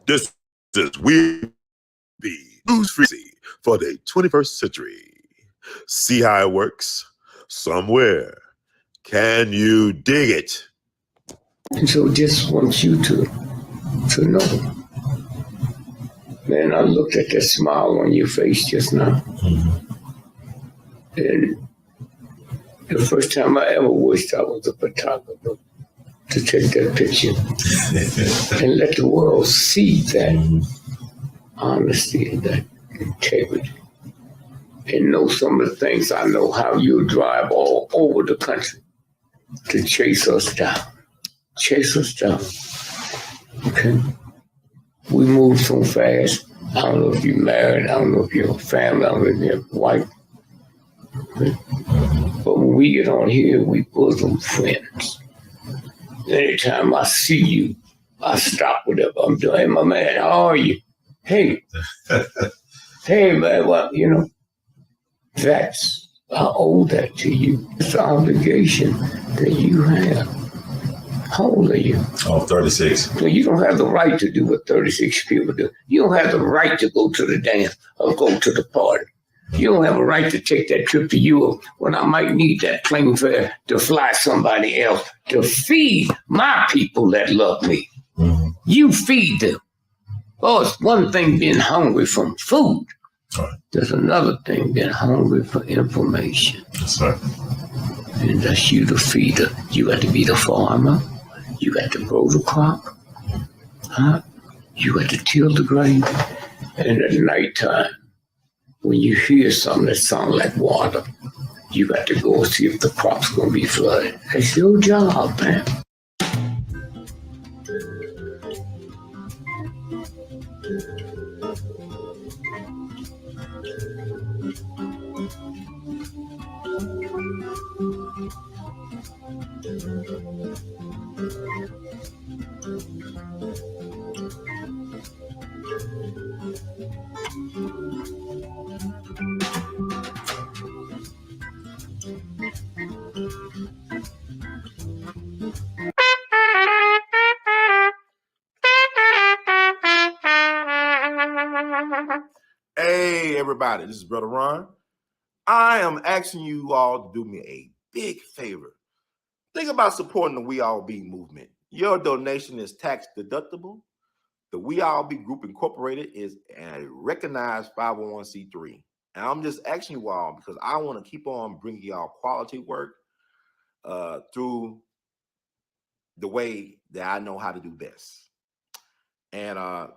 This is We Be News Freezy for the 21st century. See how it works? Somewhere. Can you dig it? And so just want you to know. Man, I looked at that smile on your face just now. And the first time I ever wished I was a photographer to take that picture and let the world see that honesty and that integrity. And know some of the things I know, how you drive all over the country to chase us down. Chase us down. Okay? We move so fast. I don't know if you're married. I don't know if you're a family. I don't know if you're a wife. Okay? But when we get on here, we bosom friends. Anytime I see you, I stop whatever I'm doing. Hey, my man, how are you? Hey. Hey, man, well, that's, I owe that to you. It's an obligation that you have. How old are you? Oh, 36. So you don't have the right to do what 36 people do. You don't have the right to go to the dance or go to the party. You don't have a right to take that trip to Europe when I might need that plane fare to fly somebody else to feed my people that love me. Mm-hmm. You feed them. Oh, it's one thing being hungry from food. Right. There's another thing being hungry for information. That's right. And that's you the feeder. You got to be the farmer. You got to grow the crop. Huh? You got to till the grain. And at nighttime, when you hear something that sounds like water, you got to go and see if the crop's going to be flooded. That's your job, man. Hey, everybody, this is Brother Ron. I am asking you all to do me a big favor. Think about supporting the We All Be movement. Your donation is tax deductible. The We All Be Group Incorporated is a recognized 501c3. And I'm just asking you all because I want to keep on bringing y'all quality work through the way that I know how to do best. And I'm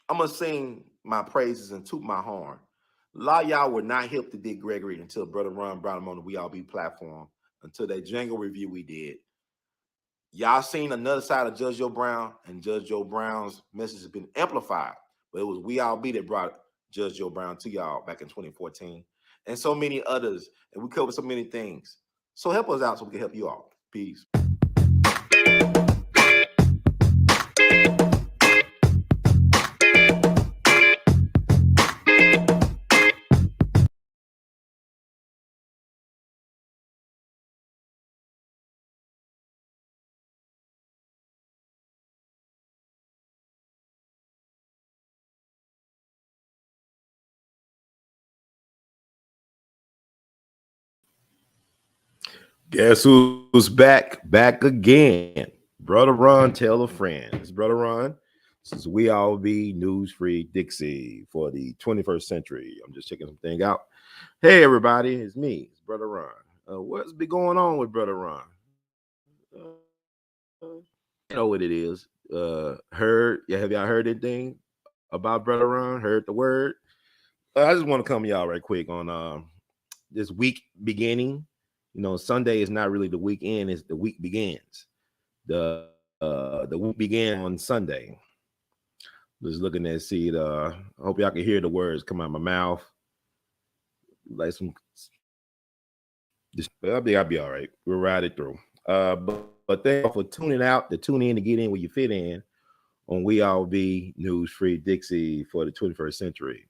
going to sing my praises and toot my horn. A lot of y'all were not hip to Dick Gregory until Brother Ron brought him on the We All Be platform, until that jingle review we did. Y'all seen another side of Judge Joe Brown, and Judge Joe Brown's message has been amplified. But it was We All Be that brought Judge Joe Brown to y'all back in 2014. And so many others. And we covered so many things. So help us out so we can help you all. Peace. Guess who's back again? Brother Ron, tell a friend. It's Brother Ron. This is We All Be News Free Dixie for the 21st century. I'm just checking something out. Hey, everybody, it's me. It's Brother Ron. What's been going on with Brother Ron? You know what it is. Have y'all heard anything about Brother Ron? Heard the word? I just want to come to y'all right quick on this week beginning. Sunday is not really the weekend, it's the week begins. The week began on Sunday. Just looking at see I hope y'all can hear the words come out of my mouth. Like I'll be all right. We'll ride it through. But thank you for tuning out, to tune in to get in where you fit in on We All Be News Free Dixie for the 21st century.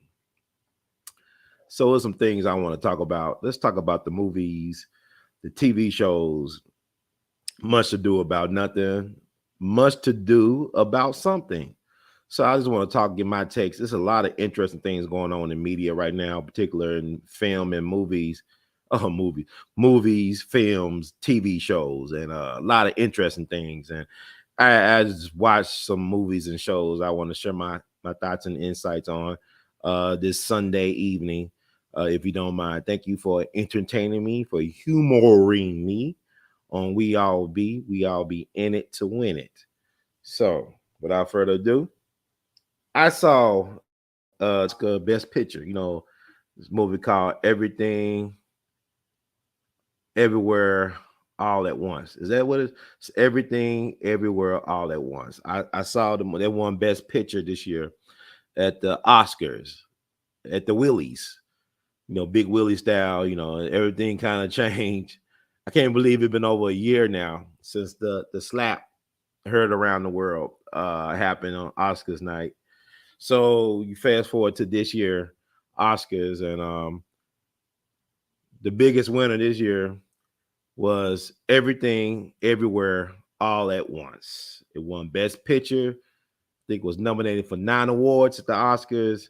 So there's some things I want to talk about. Let's talk about the movies, the TV shows. Much to do about nothing, much to do about something. So I just want to talk, get my takes. There's a lot of interesting things going on in media right now, particular in film and movies. Oh, movies, films, TV shows, and a lot of interesting things. And I just watched some movies and shows I want to share my thoughts and insights on this Sunday evening. If you don't mind, thank you for entertaining me, for humoring me on We All Be in It to Win It. So without further ado, I saw it's called Best Picture. You know, this movie called Everything, Everywhere, All at Once. Is that what it's Everything, Everywhere, All at Once? I saw them. They won Best Picture this year at the Oscars, at the Willies. You know, Big Willie style. You know, everything kind of changed. I can't believe it's been over a year now since the slap heard around the world happened on Oscars night. So you fast forward to this year, Oscars, and the biggest winner this year was Everything, Everywhere, All at Once. It won Best Picture. I think it was nominated for 9 awards at the Oscars.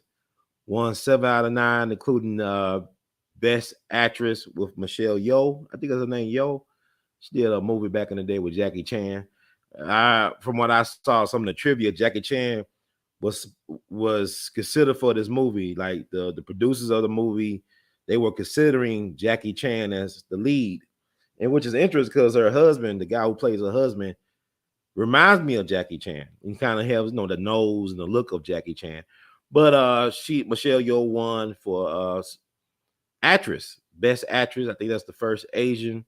Won 7 out of 9, including Best Actress with Michelle Yeoh. I think that's her name, Yeoh. She did a movie back in the day with Jackie Chan. From what I saw, some of the trivia, Jackie Chan was considered for this movie. Like the producers of the movie, they were considering Jackie Chan as the lead, and which is interesting because her husband, the guy who plays her husband, reminds me of Jackie Chan. He kind of has, you know, the nose and the look of Jackie Chan. But Michelle Yeoh won for actress, best actress. I think that's the first Asian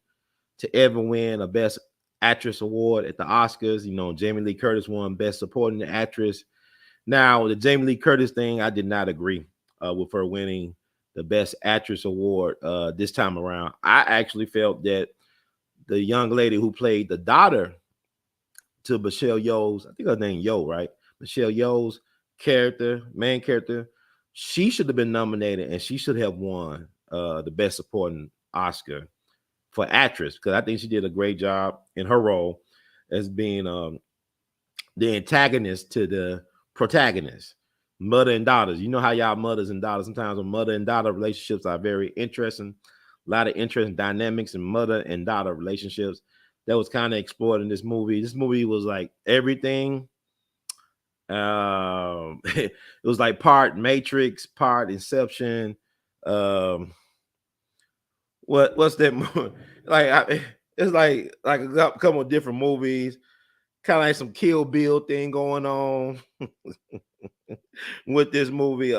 to ever win a best actress award at the Oscars. You know, Jamie Lee Curtis won best supporting actress. Now, the Jamie Lee Curtis thing, I did not agree with her winning the Best Actress award this time around. I actually felt that the young lady who played the daughter to Michelle Yeoh's, I think her name Yeoh, right? Michelle Yeoh's main character, she should have been nominated and she should have won the Best Supporting Oscar for actress because I think she did a great job in her role as being the antagonist to the protagonist, mother and daughters. You know how y'all mothers and daughters, sometimes when mother and daughter relationships are very interesting, a lot of interesting dynamics in mother and daughter relationships that was kind of explored in this movie. This movie was like everything. It was like part Matrix, part Inception. What's that movie? It's like a couple of different movies, kind of like some Kill Bill thing going on with this movie,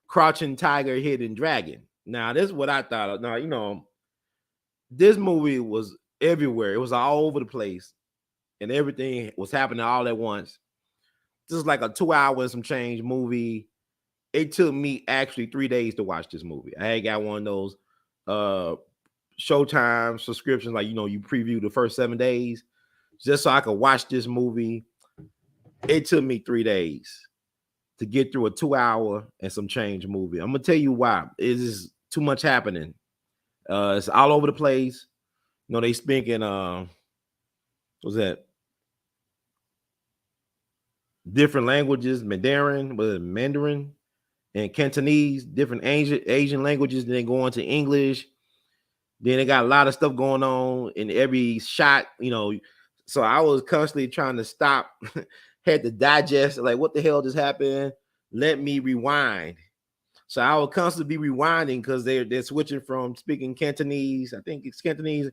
Crouching Tiger, Hidden Dragon. Now, this is what I thought of. Now, you know, this movie was everywhere. It was all over the place, and everything was happening all at once. This is like a 2 hour and some change movie. It took me actually 3 days to watch this movie. I ain't got one of those Showtime subscriptions, like, you know, you preview the first 7 days just so I could watch this movie. It took me 3 days to get through a 2 hour and some change movie. I'm gonna tell you why. It is too much happening. It's all over the place. You know, they speaking what's that? Different languages, Mandarin and Cantonese, different Asian languages. Then they go into English. Then they got a lot of stuff going on in every shot, you know. So I was constantly trying to stop, had to digest, like, what the hell just happened? Let me rewind. So I would constantly be rewinding because they're switching from speaking Cantonese, I think it's Cantonese,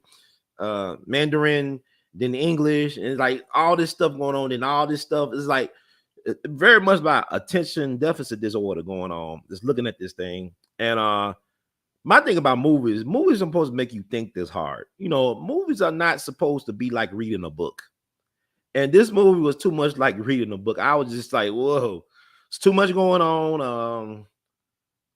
Mandarin, then English, and it's like all this stuff going on, and all this stuff is like very much about attention deficit disorder going on. Just looking at this thing. And my thing about movies are supposed to make you think this hard. You know, movies are not supposed to be like reading a book. And this movie was too much like reading a book. I was just like, whoa, it's too much going on.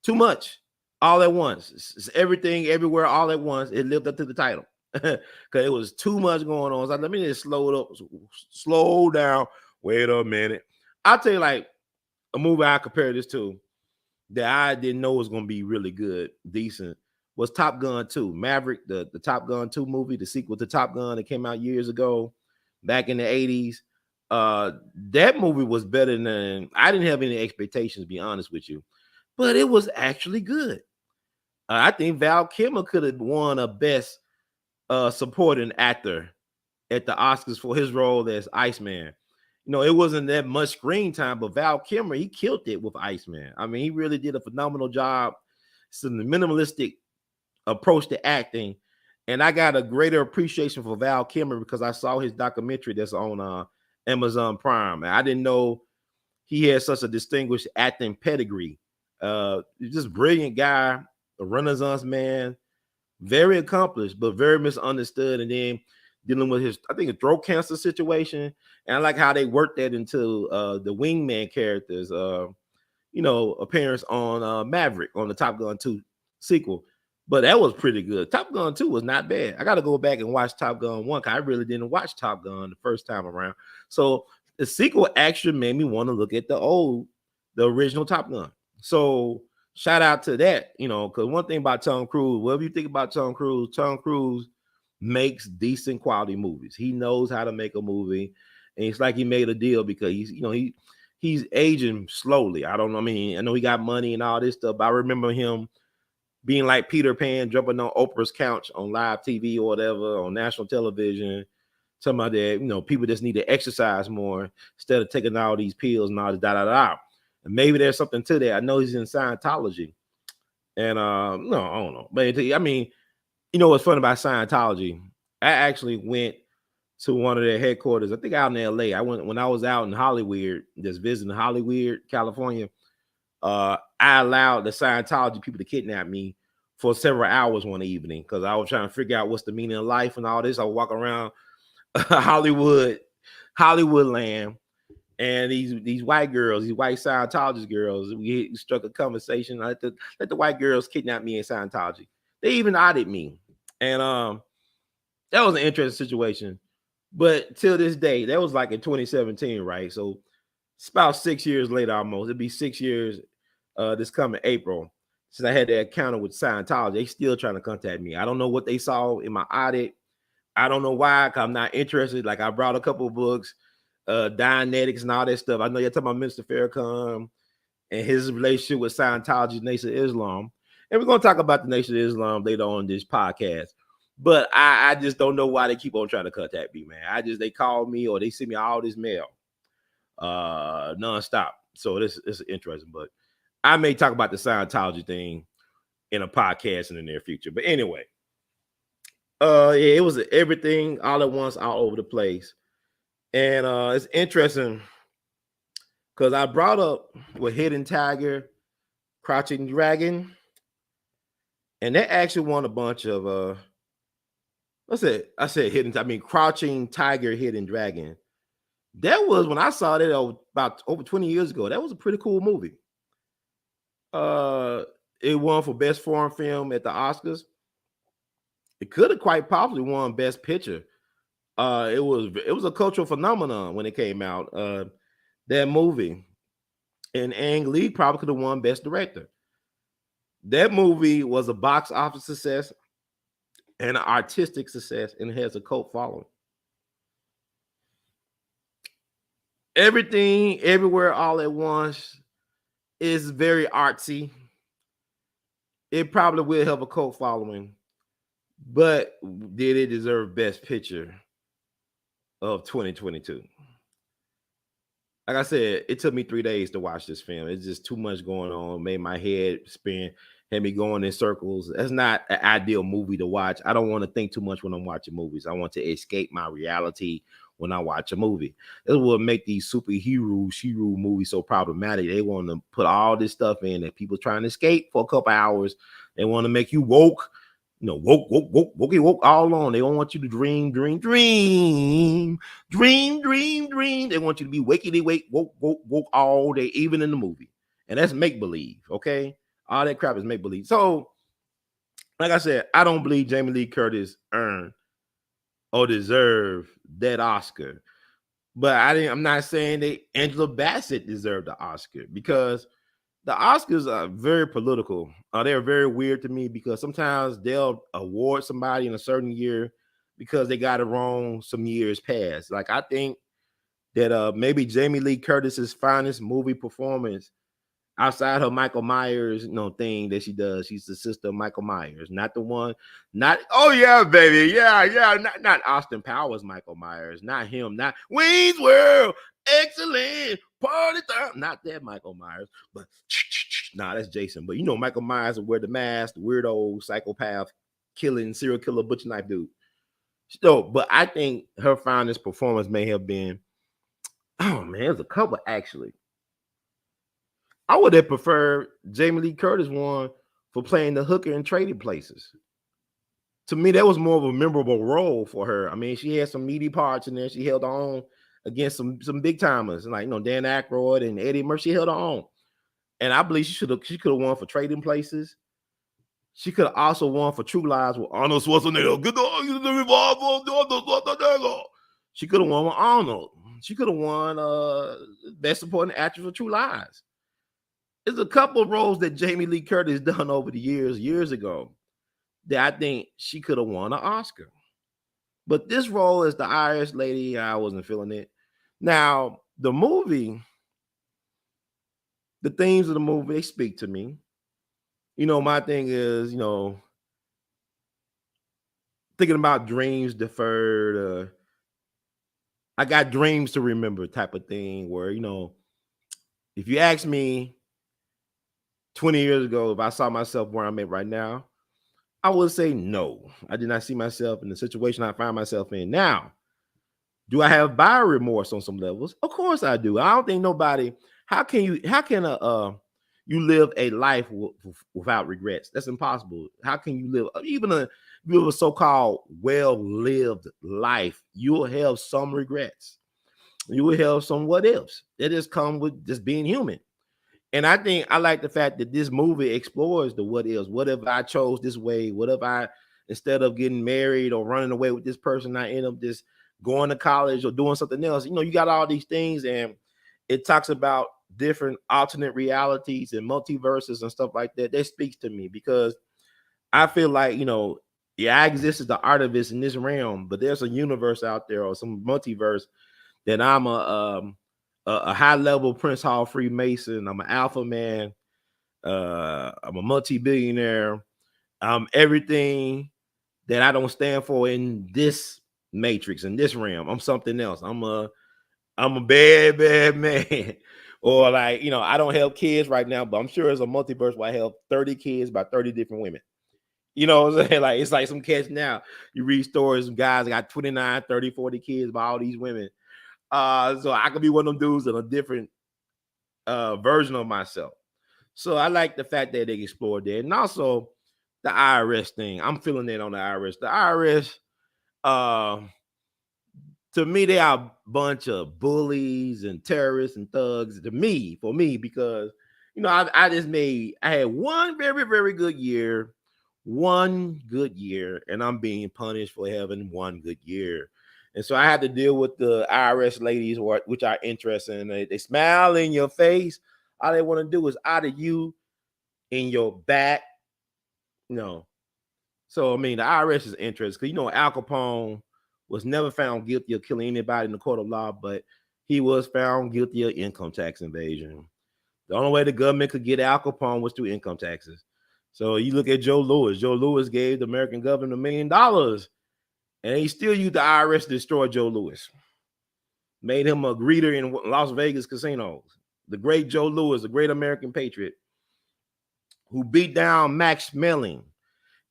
Too much all at once. It's everything, everywhere, all at once. It lived up to the title because it was too much going on. So let me just slow down. Wait a minute. I'll tell you, like, a movie I compare this to that I didn't know was going to be really good, decent, was Top Gun 2. Maverick, the Top Gun 2 movie, the sequel to Top Gun that came out years ago, back in the 80s. That movie was better than I didn't have any expectations, to be honest with you, but it was actually good. I think Val Kilmer could have won a best supporting actor at the Oscars for his role as Iceman. You know, it wasn't that much screen time, but Val Kilmer, he killed it with Iceman. I mean, he really did a phenomenal job. It's a minimalistic approach to acting. And I got a greater appreciation for Val Kilmer because I saw his documentary that's on Amazon Prime. And I didn't know he had such a distinguished acting pedigree. Just brilliant guy, a Renaissance man, very accomplished, but very misunderstood. And then dealing with his, I think, a throat cancer situation. And I like how they worked that into the wingman characters, appearance on Maverick on the Top Gun 2 sequel. But that was pretty good. Top Gun 2 was not bad. I got to go back and watch Top Gun 1 because I really didn't watch Top Gun the first time around. So the sequel actually made me want to look at the original Top Gun. So shout out to that, because one thing about Tom Cruise, whatever you think about Tom Cruise makes decent quality movies. He knows how to make a movie. And it's like he made a deal because he's aging slowly. I don't know. I mean, I know he got money and all this stuff, but I remember him being like Peter Pan, jumping on Oprah's couch on live TV or whatever, on national television, talking about that, people just need to exercise more instead of taking all these pills and all this da. And maybe there's something to that. I know he's in Scientology. And no, I don't know. But I mean, what's fun about Scientology? I actually went to one of their headquarters, I think out in L.A. I went when I was out in Hollywood, just visiting Hollywood, California. I allowed the Scientology people to kidnap me for several hours one evening because I was trying to figure out what's the meaning of life and all this. I was walking around Hollywood land, and these white girls, these white Scientologist girls, we struck a conversation. I let the white girls kidnap me in Scientology. They even audit me, and that was an interesting situation. But till this day, that was like in 2017, right? So it's about 6 years later, almost. It'd be 6 years this coming April since I had that encounter with Scientology. They still trying to contact me. I don't know what they saw in my audit. I don't know why, because I'm not interested. Like, I brought a couple of books, Dianetics and all that stuff. I know you're talking about Mr. Farrakhan and his relationship with Scientology, Nation of Islam. And we're going to talk about the Nation of Islam later on this podcast. But I just don't know why they keep on trying to contact me, man. They call me or they send me all this mail nonstop. So this is interesting. But I may talk about the Scientology thing in a podcast in the near future. But anyway, it was everything all at once, all over the place. And it's interesting because I brought up with Hidden Tiger, Crouching Dragon, and that actually won a bunch of Crouching Tiger, Hidden Dragon. That was when I saw that about over 20 years ago. That was a pretty cool movie. It won for Best Foreign Film at the Oscars. It could have quite possibly won Best Picture. It was a cultural phenomenon when it came out. That movie, and Ang Lee probably could have won Best Director. That movie was a box office success and an artistic success, and it has a cult following. Everything, Everywhere, All at Once is very artsy. It probably will have a cult following, but did it deserve Best Picture of 2022? Like I said, it took me 3 days to watch this film. It's just too much going on. Made my head spin, had me going in circles. That's not an ideal movie to watch. I don't want to think too much when I'm watching movies. I want to escape my reality when I watch a movie. That's what make these superhero movies so problematic. They want to put all this stuff in that people trying to escape for a couple hours. They want to make you woke. Woke all on. They don't want you to dream. They want you to be wakey wake, woke all day, even in the movie. And that's make-believe, okay? All that crap is make-believe. So, like I said, I don't believe Jamie Lee Curtis earned or deserved that Oscar. But I'm not saying that Angela Bassett deserved the Oscar, because the Oscars are very political. They're very weird to me because sometimes they'll award somebody in a certain year because they got it wrong some years past. Like, I think that maybe Jamie Lee Curtis's finest movie performance outside her Michael Myers, thing that she does. She's the sister of Michael Myers, not the one, not oh yeah, baby, yeah, not Austin Powers Michael Myers, not him, not Wayne's World, excellent party time, not that Michael Myers, but nah, that's Jason. But Michael Myers will wear the mask, the weirdo psychopath, killing serial killer butcher knife dude. So, but I think her finest performance may have been, oh man, there's a couple actually. I would have preferred Jamie Lee Curtis one for playing the hooker in Trading Places. To me, that was more of a memorable role for her. I mean, she had some meaty parts in there. She held on against some big timers, like Dan Aykroyd and Eddie Murphy. She held on, and I believe she could have won for Trading Places. She could have also won for True Lies with Arnold Schwarzenegger. Get the revolver. She could have won with Arnold. She could have won Best Supporting Actress for True Lies. There's a couple of roles that Jamie Lee Curtis done over the years ago that I think she could have won an Oscar. But this role as the Irish lady, I wasn't feeling it. Now, the movie, the themes of the movie, they speak to me. My thing is, thinking about dreams deferred. I got dreams to remember type of thing where, if you ask me 20 years ago, if I saw myself where I'm at right now, I would say no. I did not see myself in the situation I find myself in now. Do I have buyer remorse on some levels? Of course I do. I don't think nobody. How can you live a life without regrets? That's impossible. How can you live even a so-called well-lived life? You will have some regrets. You will have some what ifs. That just come with just being human. And I think I like the fact that this movie explores the what ifs. What if I chose this way? What if I, instead of getting married or running away with this person, I end up just going to college or doing something else? You got all these things, and it talks about different alternate realities and multiverses and stuff like that. That speaks to me because I feel like, I exist as the artist in this realm, but there's a universe out there or some multiverse that I'm a high-level Prince Hall Freemason. I'm an alpha man. I'm a multi-billionaire. I'm everything that I don't stand for in this matrix, in this realm. I'm something else. I'm a bad man. Or like, I don't have kids right now, but I'm sure there's a multiverse where I have 30 kids by 30 different women. You know what I'm saying? Like, it's like some cats now. You read stories, some guys got 29, 30, 40 kids by all these women. So I could be one of them dudes in a different version of myself. So I like the fact that they explored that. And also the IRS thing. I'm feeling that on the IRS. The IRS, to me, they are a bunch of bullies and terrorists and thugs for me, because, I had one very, very good year, and I'm being punished for having one good year. And so I had to deal with the IRS ladies, which are interested, and they smile in your face. All they want to do is out of you in your back. So, I mean, the IRS is interested because, Al Capone was never found guilty of killing anybody in the court of law, but he was found guilty of income tax evasion. The only way the government could get Al Capone was through income taxes. So you look at Joe Louis. Joe Louis gave the American government $1 million, and he still used the IRS to destroy Joe Louis. Made him a greeter in Las Vegas casinos. The great Joe Louis, the great American patriot, who beat down Max Schmeling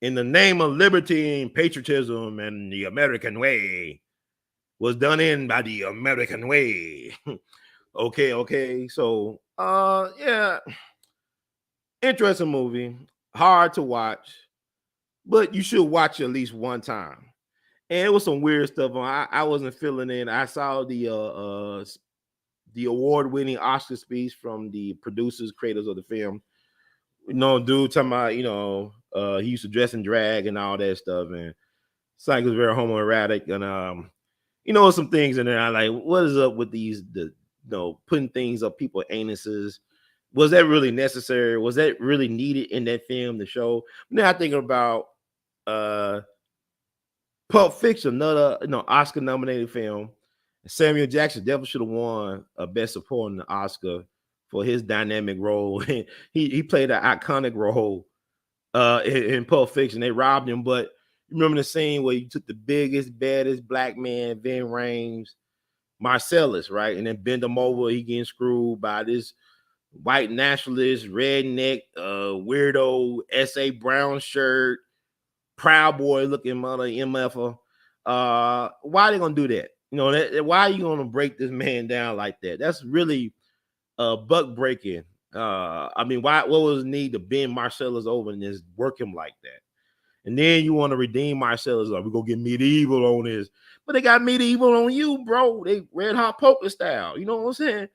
in the name of liberty and patriotism and the American way, was done in by the American way. Okay. So, yeah, interesting movie, hard to watch, but you should watch it at least one time. And it was some weird stuff on. I wasn't feeling it. I saw the award-winning Oscar speech from the producers, creators of the film. Dude talking about, he used to dress in drag and all that stuff, and it's like it was very homoerotic, and some things in there. I like, what is up with these putting things up people's anuses? Was that really necessary? Was that really needed in that film to show? Now I think about Pulp Fiction, another Oscar nominated film. Samuel Jackson definitely should have won a Best Supporting Oscar for his dynamic role. he played an iconic role in Pulp Fiction. They robbed him, but you remember the scene where you took the biggest, baddest black man, Vin Rames, Marcellus, right, and then bend him over. He getting screwed by this white nationalist, redneck, weirdo, S.A. Brown shirt, Proud Boy looking mother MFer. Why are they gonna do that? You know, why are you gonna break this man down like that? That's really buck breaking. I mean, what was the need to bend Marcellus over and just work him like that? And then you want to redeem Marcellus, like, we're gonna get medieval on this, but they got medieval on you, bro. They red hot poker style, you know what I'm saying?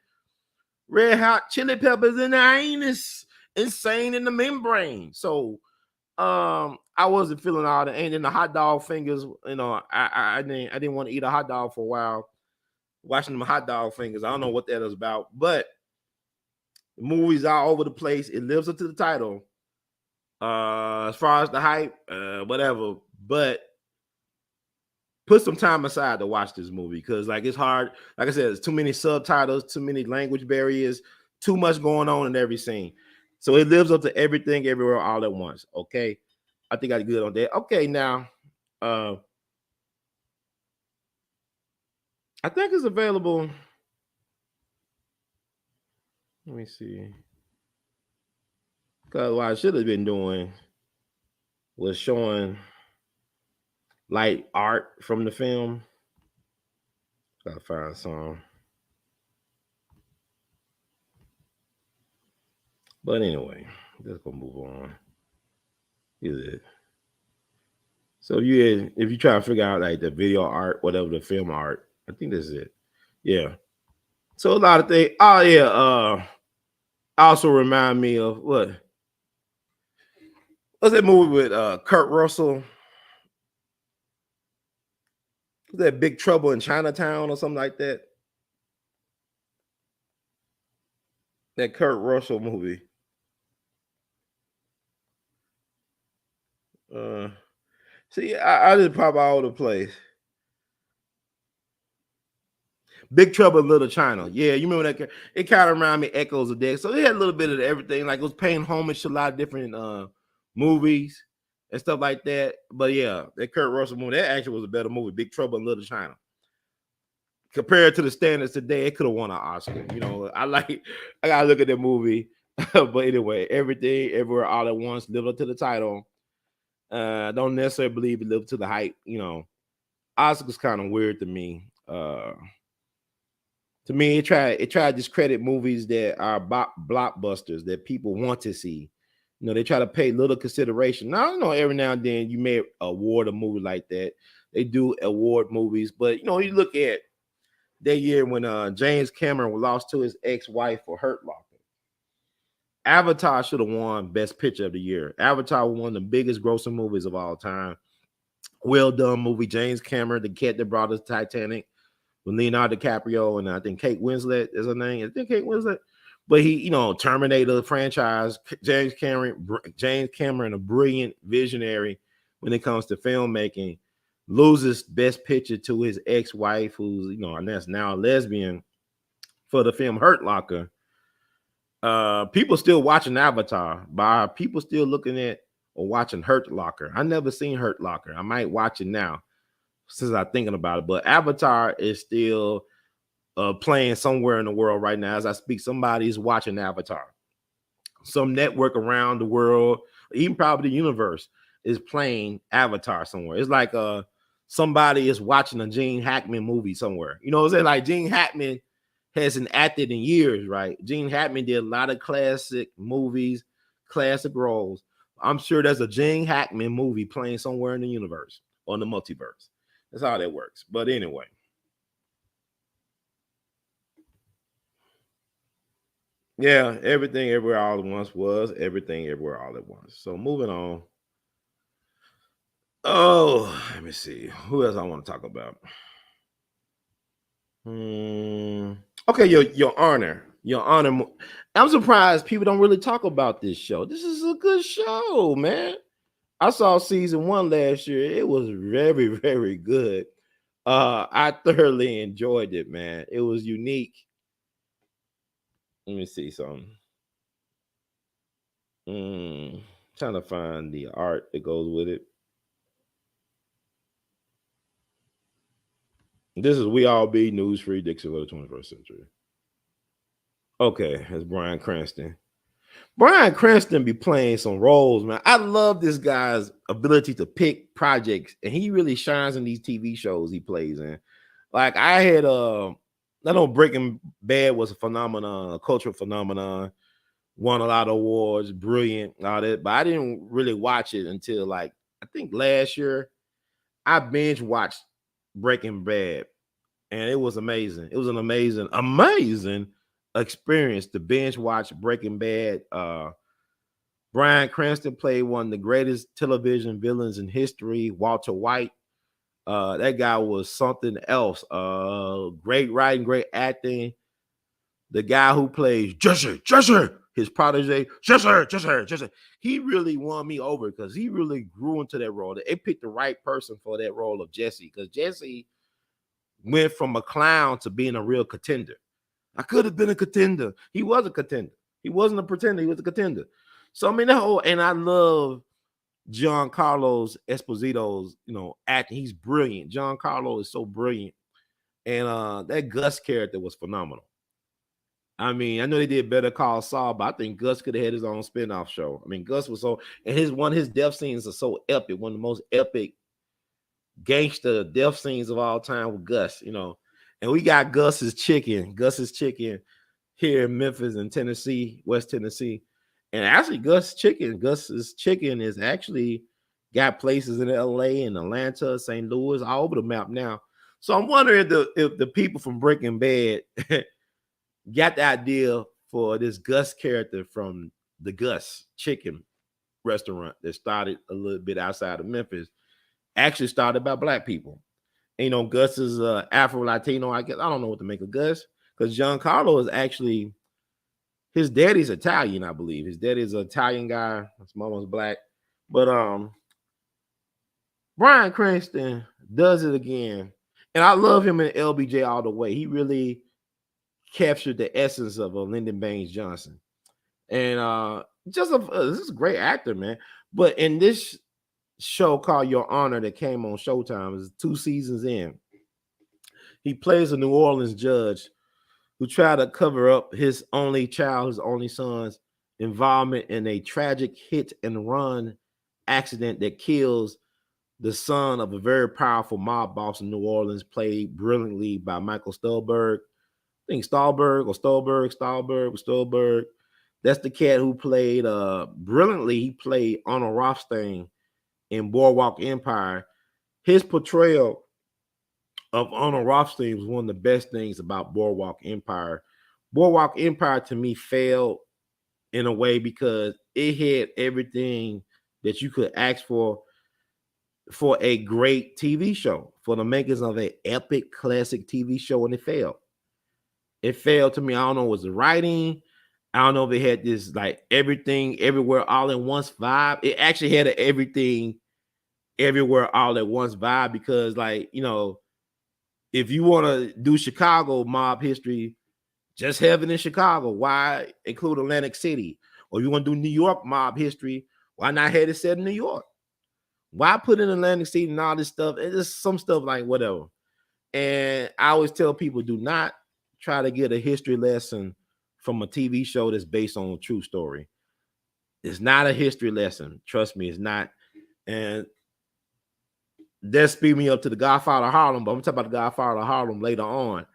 Red hot chili peppers in the anus, insane in the membrane. So I wasn't feeling all the and then the hot dog fingers, you know, I didn't want to eat a hot dog for a while. Watching them hot dog fingers, I don't know what that is about, but the movie's all over the place. It lives up to the title. As far as the hype, whatever, but put some time aside to watch this movie because, like, it's hard. Like I said, there's too many subtitles, too many language barriers, too much going on in every scene. So it lives up to Everything, Everywhere, All at Once. Okay, I think I did good on that. Okay, now, I think it's available. Let me see. Because what I should have been doing was showing light art from the film. Gotta find some. But anyway, just gonna move on. Is it? So if you try to figure out like the video art, whatever the film art, I think that's it. Yeah. So a lot of things. Oh yeah. Also remind me of what's that movie with Kurt Russell? Was that Big Trouble in Chinatown or something like that? That Kurt Russell movie. See, I just pop all over the place. Big Trouble in Little China. Yeah, you remember that? It kind of reminded me echoes of that. So it had a little bit of everything. Like it was paying homage to a lot of different movies and stuff like that. But yeah, that Kurt Russell movie, that actually was a better movie, Big Trouble in Little China. Compared to the standards today, it could have won an Oscar. You know, I gotta look at that movie. But anyway, Everything, Everywhere, All at Once lived up to the title. Don't necessarily believe it lived to the hype. You know, Oscar's kind of weird to me. To me, it tried to discredit movies that are blockbusters that people want to see. You know, they try to pay little consideration. Now, I know every now and then you may award a movie like that. They do award movies, but you know, you look at that year when James Cameron lost to his ex-wife for Hurt Locker. Avatar should have won Best Picture of the Year. Avatar was one of the biggest grossing movies of all time. Well done movie. James Cameron, the cat that brought us Titanic, with Leonardo DiCaprio and I think Kate Winslet is her name. I think Kate Winslet. But he, you know, Terminator franchise. James Cameron, a brilliant visionary when it comes to filmmaking, loses Best Picture to his ex-wife, who's, you know, and that's now a lesbian, for the film Hurt Locker. People still watching Avatar, but people still looking at or watching Hurt Locker. I never seen Hurt Locker. I might watch it now since I'm thinking about it. But Avatar is still playing somewhere in the world right now as I speak. Somebody's watching Avatar. Some network around the world, even probably the universe, is playing Avatar somewhere. It's like somebody is watching a Gene Hackman movie somewhere. You know what I'm saying? Like Gene Hackman hasn't acted in years, right? Gene Hackman did a lot of classic movies, classic roles. I'm sure there's a Gene Hackman movie playing somewhere in the universe or in the multiverse. That's how that works. But anyway. Yeah, Everything, Everywhere, All at Once was Everything, Everywhere, All at Once. So moving on. Oh, let me see. Who else I want to talk about? Okay, Your Honor. Your Honor. I'm surprised people don't really talk about this show. This is a good show, man. I saw season 1 last year. It was very, very good. I thoroughly enjoyed it, man. It was unique. Let me see something. Trying to find the art that goes with it. This is We All Be News Free Dixie for the 21st Century. Okay, that's Bryan Cranston. Bryan Cranston be playing some roles, man. I love this guy's ability to pick projects, and he really shines in these TV shows he plays in. Like I had I know Breaking Bad was a phenomenon, a cultural phenomenon, won a lot of awards, brilliant, all that, but I didn't really watch it until like I think last year. I binge watched Breaking Bad, and it was amazing. It was an amazing experience to binge watch Breaking Bad. Bryan Cranston played one of the greatest television villains in history, Walter White. That guy was something else. Great writing, great acting. The guy who plays Jesse, his protege, Jesse. He really won me over because he really grew into that role. They picked the right person for that role of Jesse because Jesse went from a clown to being a real contender. I could have been a contender. He was a contender. He wasn't a pretender. He was a contender. So I mean, and I love Giancarlo Esposito's, acting. He's brilliant. Giancarlo is so brilliant, and that Gus character was phenomenal. I mean, I know they did Better Call Saul, but I think Gus could have had his own spinoff show. I mean, Gus was so, and his death scenes are so epic. One of the most epic gangster death scenes of all time with Gus, And we got Gus's chicken here in Memphis and Tennessee, West Tennessee. And actually, Gus's chicken is actually got places in LA and Atlanta, St. Louis, all over the map now. So I'm wondering if the people from Breaking Bad got the idea for this Gus character from the Gus Chicken restaurant that started a little bit outside of Memphis, actually started by Black people. And, Gus is Afro-Latino, I guess. I don't know what to make of Gus because Giancarlo is actually, his daddy's Italian, I believe. His daddy's an Italian guy. His mom was Black. But Bryan Cranston does it again. And I love him in LBJ all the way. He really captured the essence of Lyndon Baines Johnson. And this is a great actor, man. But in this show called Your Honor that came on Showtime, is 2 seasons in, he plays a New Orleans judge who tried to cover up his only son's involvement in a tragic hit and run accident that kills the son of a very powerful mob boss in New Orleans, played brilliantly by Michael Stuhlbarg. I think Stolberg. That's the cat who played brilliantly. He played Arnold Rothstein in Boardwalk Empire. His portrayal of Arnold Rothstein was one of the best things about Boardwalk Empire. Boardwalk Empire to me failed in a way because it had everything that you could ask for a great TV show, for the makers of an epic classic TV show, and it failed. It failed to me. I don't know, was the writing? I don't know if it had this like everything everywhere all at once vibe. It actually had an everything everywhere all at once vibe because, like, if you want to do Chicago mob history, just have it in Chicago. Why include Atlantic City? Or you want to do New York mob history, why not have it set in New York? Why put in Atlantic City and all this stuff? It's just some stuff like whatever. And I always tell people, do not try to get a history lesson from a TV show that's based on a true story. It's not a history lesson. Trust me, it's not. And that speed me up to the GODfather of Harlem, but I'm talking about the GODfather of Harlem later on.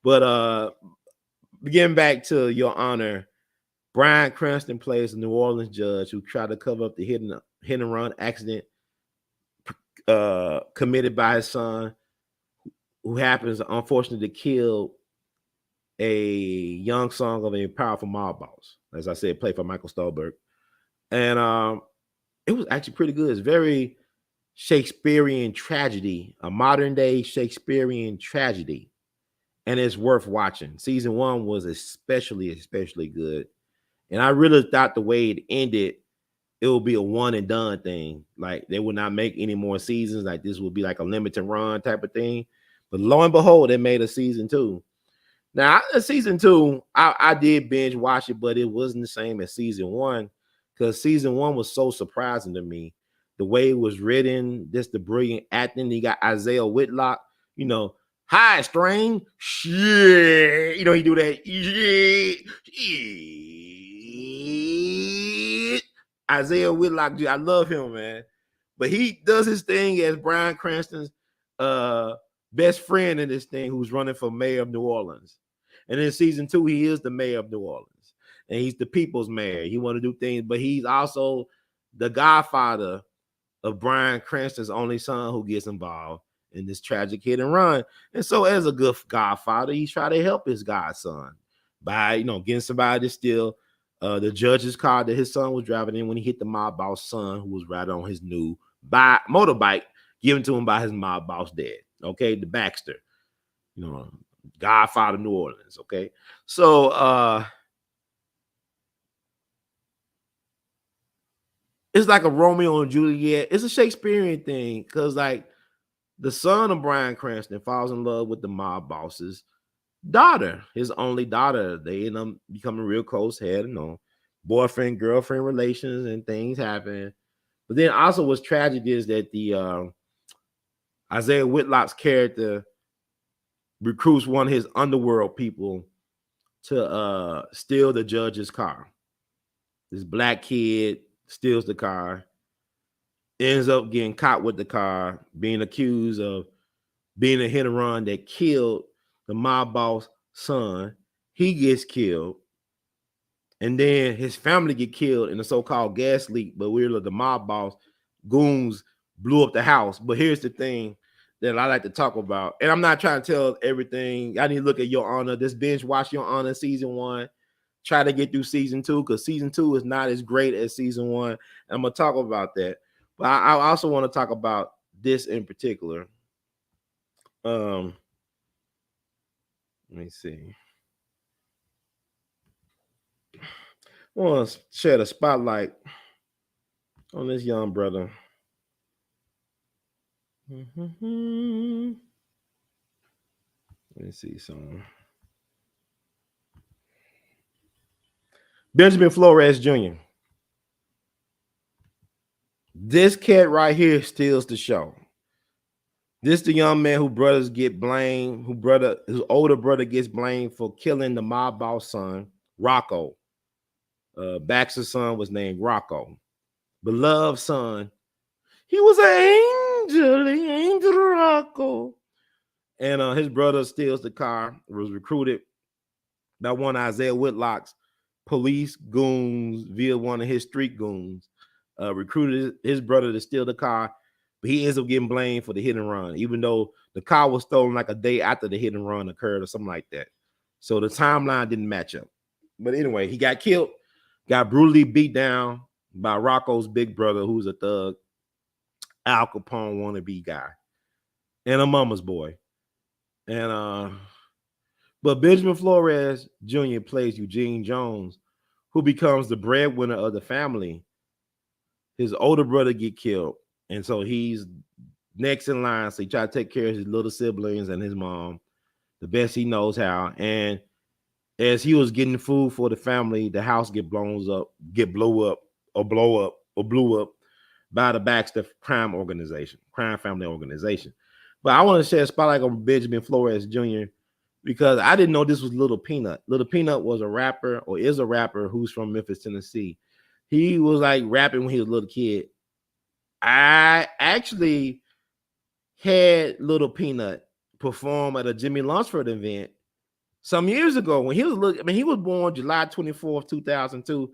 But getting back to Your Honor, Bryan Cranston plays a New Orleans judge who tried to cover up the hit and run accident committed by his son, who happens unfortunately to kill a young son of a powerful mob boss. As I said, played by Michael Stuhlbarg. And it was actually pretty good. It's very Shakespearean tragedy, a modern day Shakespearean tragedy. And it's worth watching. Season 1 was especially good. And I really thought the way it ended, it will be a one and done thing. Like they will not make any more seasons. Like this will be like a limited run type of thing. But lo and behold, they made a season 2. Now, season 2, I did binge watch it, but it wasn't the same as season 1 because season 1 was so surprising to me. The way it was written, just the brilliant acting. You got Isaiah Whitlock, high strain, shit. He do that. Shit. Isaiah Whitlock, I love him, man. But he does his thing as Bryan Cranston's best friend in this thing who's running for mayor of New Orleans. And in season 2, he is the mayor of New Orleans. And he's the people's mayor. He want to do things, but he's also the godfather of Bryan Cranston's only son who gets involved in this tragic hit and run. And so as a good godfather, he's trying to help his godson by, getting somebody to steal the judge's car that his son was driving in when he hit the mob boss son who was riding on his new motorbike given to him by his mob boss dad. Okay, the Baxter, Godfather New Orleans. Okay, so it's like a Romeo and Juliet. It's a Shakespearean thing because like the son of Bryan Cranston falls in love with the mob boss's daughter, his only daughter. They end up becoming real close, had boyfriend girlfriend relations, and things happen. But then also what's tragic is that the Isaiah Whitlock's character recruits one of his underworld people to steal the judge's car. This black kid steals the car, ends up getting caught with the car, being accused of being a hit and run that killed the mob boss son. He gets killed. And then his family get killed in a so-called gas leak, but we're the mob boss goons blew up the house. But here's the thing that I like to talk about. And I'm not trying to tell everything. I need to look at Your Honor. This binge watch Your Honor season 1. Try to get through season 2 because season 2 is not as great as season 1. And I'm going to talk about that. But I also want to talk about this in particular. Let me see. I want to shed a spotlight on this young brother. Let me see something. Benjamin Flores Jr. This cat right here steals the show. This the young man who brothers get blamed, his older brother gets blamed for killing the mob boss son, Rocco. Baxter's son was named Rocco. Beloved son. He was an angel Rocco. And his brother steals the car, was recruited by one of Isaiah Whitlock's police goons via one of his street goons. Recruited his brother to steal the car, but he ends up getting blamed for the hit and run, even though the car was stolen like a day after the hit and run occurred or something like that. So the timeline didn't match up. But anyway, he got killed, got brutally beat down by Rocco's big brother, who's a thug, Al Capone wannabe guy, and a mama's boy. And but Benjamin Flores Jr. plays Eugene Jones, who becomes the breadwinner of the family. His older brother get killed, and so he's next in line. So he try to take care of his little siblings and his mom the best he knows how. And as he was getting food for the family, the house blew up by the Baxter crime family organization. But I want to share a spotlight on Benjamin Flores Jr. because I didn't know this was Little Peanut. Little Peanut was a rapper, or is a rapper, who's from Memphis, Tennessee. He was like rapping when he was a little kid. I actually had Little Peanut perform at a Jimmy Lunsford event some years ago when he was he was born July 24th, 2002.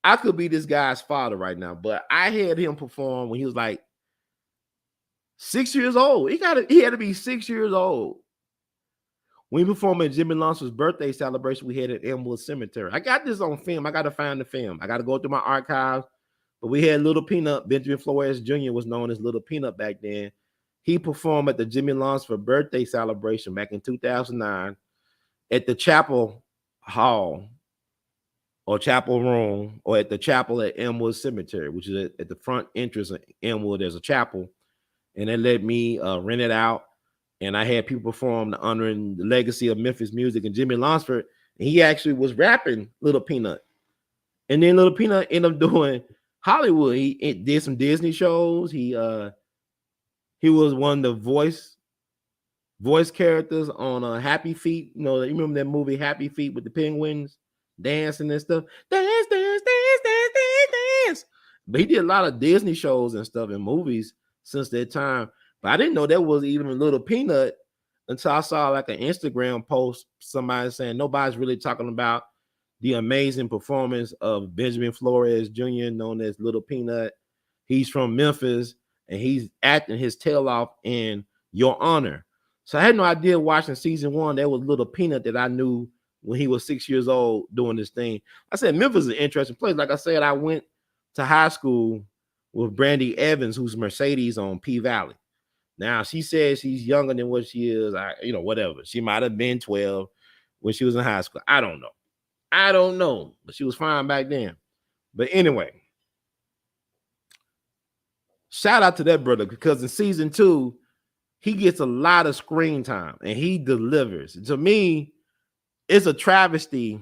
I could be this guy's father right now, but I had him perform when he was like 6 years old. He had to be 6 years old. When we performed at Jimmy Lunsford's birthday celebration, we had at Elmwood Cemetery. I got this on film. I got to find the film. I got to go through my archives. But we had Little Peanut. Benjamin Flores Jr. was known as Little Peanut back then. He performed at the Jimmy Lunsford birthday celebration back in 2009 at the Chapel Hall or Chapel Room, or at the chapel at Elmwood Cemetery, which is at the front entrance of Elmwood. There's a chapel, and they let me rent it out. and I had people perform honoring the legacy of Memphis music and Jimmy Lunsford. And he actually was rapping Little Peanut, and then Little Peanut ended up doing Hollywood. He did some Disney shows. He was one of the voice characters on Happy Feet. You know, you remember that movie Happy Feet with the penguins dancing and stuff. Dance, dance, dance, dance, dance, dance. But he did a lot of Disney shows and stuff and movies since that time. But I didn't know that was even a Little Peanut until I saw like an Instagram post, somebody saying nobody's really talking about the amazing performance of Benjamin Flores Jr., known as Little Peanut. He's from Memphis, and he's acting his tail off in Your Honor. So I had no idea watching season 1 that was Little Peanut that I knew when he was 6 years old doing this thing. I said Memphis is an interesting place. Like I said, I went to high school with Brandy Evans, who's Mercedes on P Valley. Now she says she's younger than what she is. Whatever. She might have been 12 when she was in high school. I don't know, but she was fine back then. But anyway, shout out to that brother, because in season 2, he gets a lot of screen time and he delivers. To me, it's a travesty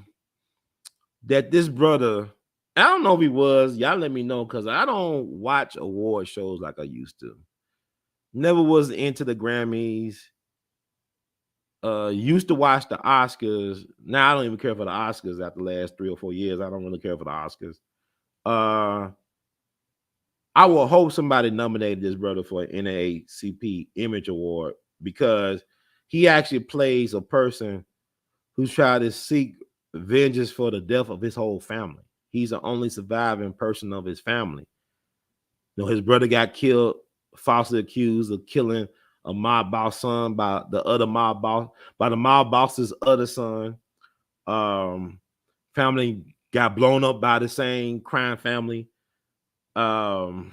that this brother, I don't know if he was, y'all let me know, because I don't watch award shows like I used to. Never was into the Grammys. Used to watch the Oscars. Now I don't even care for the Oscars after the last 3 or 4 years. I don't really care for the Oscars. I will hope somebody nominated this brother for an NAACP Image Award, because he actually plays a person who's trying to seek vengeance for the death of his whole family. He's the only surviving person of his family. You know, his brother got killed, falsely accused of killing a mob boss son by the mob boss's other son. Family got blown up by the same crime family. Been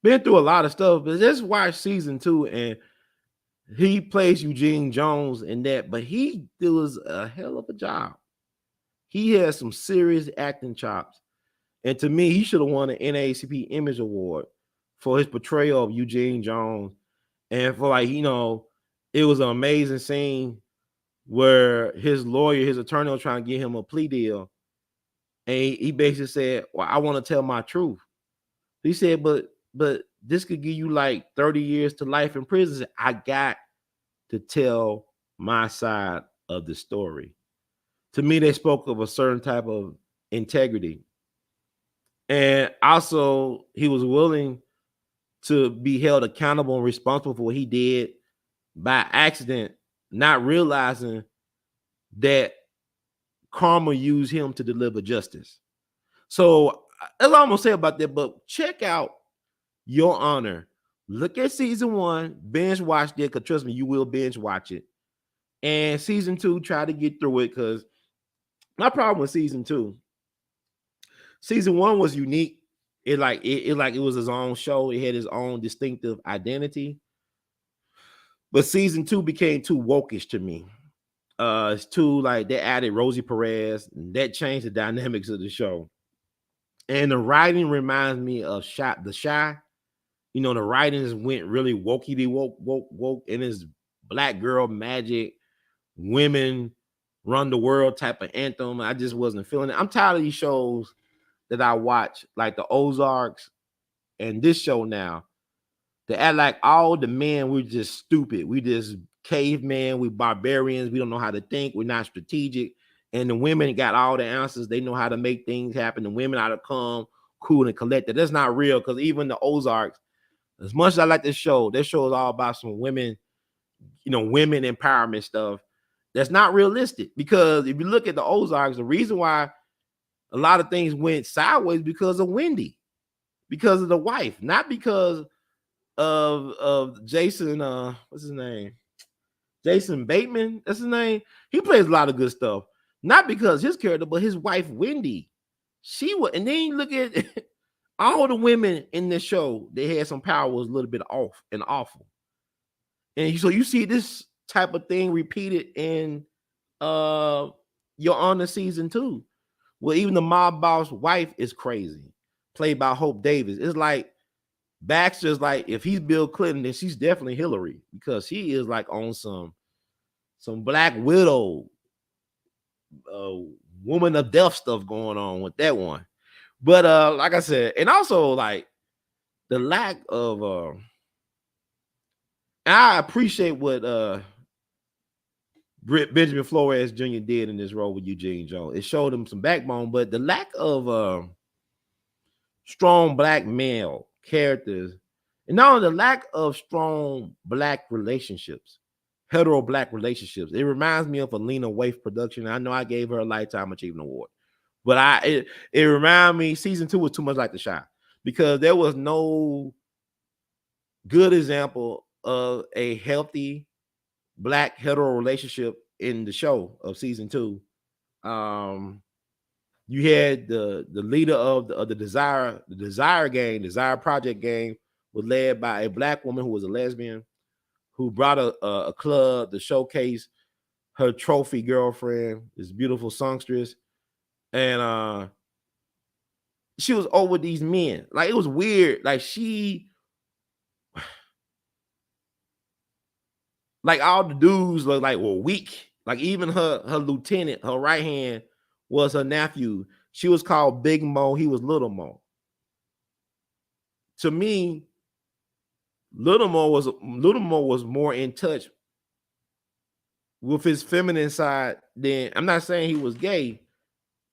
through a lot of stuff, but just watch season 2, and he plays Eugene Jones in that, but he does a hell of a job. He has some serious acting chops. And to me, he should have won an NAACP Image Award for his portrayal of Eugene Jones. And for it was an amazing scene where his lawyer, his attorney, was trying to get him a plea deal. And he basically said, well, I want to tell my truth. He said, but this could give you like 30 years to life in prison. I got to tell my side of the story. To me, they spoke of a certain type of integrity. And also, he was willing to be held accountable and responsible for what he did by accident, not realizing that karma used him to deliver justice. So that's all I'm gonna say about that. But check out Your Honor. Look at season 1, binge watch it, because trust me, you will binge watch it. And season 2, try to get through it, because my problem with season 2, season 1 was unique. It was his own show. It had his own distinctive identity. But season 2 became too wokish to me. It's too they added Rosie Perez, and that changed the dynamics of the show. And the writing reminds me of The Chi. You know, the writings went really wokey woke, and it's black girl magic, women run the world type of anthem. I just wasn't feeling it. I'm tired of these shows that I watch, like the Ozarks and this show now. They act like all the men, we're just stupid. We just cavemen, we barbarians, we don't know how to think, we're not strategic. And the women got all the answers. They know how to make things happen. The women are to calm, cool, and collected. That's not real, because even the Ozarks, as much as I like this show is all about some women, women empowerment stuff. That's not realistic, because if you look at the Ozarks, the reason why a lot of things went sideways because of Wendy, because of the wife, not because of Jason. What's his name? Jason Bateman. That's his name. He plays a lot of good stuff, not because his character, but his wife Wendy. She was, and then you look at all the women in this show. They had some power, was a little bit off and awful, and so you see this type of thing repeated in Your Honor season 2. Well, even the mob boss wife is crazy, played by Hope Davis. It's like Baxter's like, if he's Bill Clinton, then she's definitely Hillary, because he is like on some Black Widow, uh, woman of death stuff going on with that one. But like I said, and also like the lack of I appreciate what Benjamin Flores Jr. did in this role with Eugene Jones. It showed him some backbone, but the lack of strong Black male characters, and not only the lack of strong Black relationships, hetero Black relationships. It reminds me of a Lena Waithe production. I know I gave her a Lifetime Achievement Award, but it reminded me season 2 was too much like The Chi, because there was no good example of a healthy Black hetero relationship in the show of season 2. You had the leader of the Desire gang, Desire Project gang, was led by a Black woman who was a lesbian, who brought a club to showcase her trophy girlfriend, this beautiful songstress, and she was over these men. Like, it was weird. Like, like all the dudes looked like were weak. Like, even her lieutenant, her right hand, was her nephew. She was called Big Mo. He was Little Mo. To me, Little Mo was more in touch with his feminine side than, I'm not saying he was gay.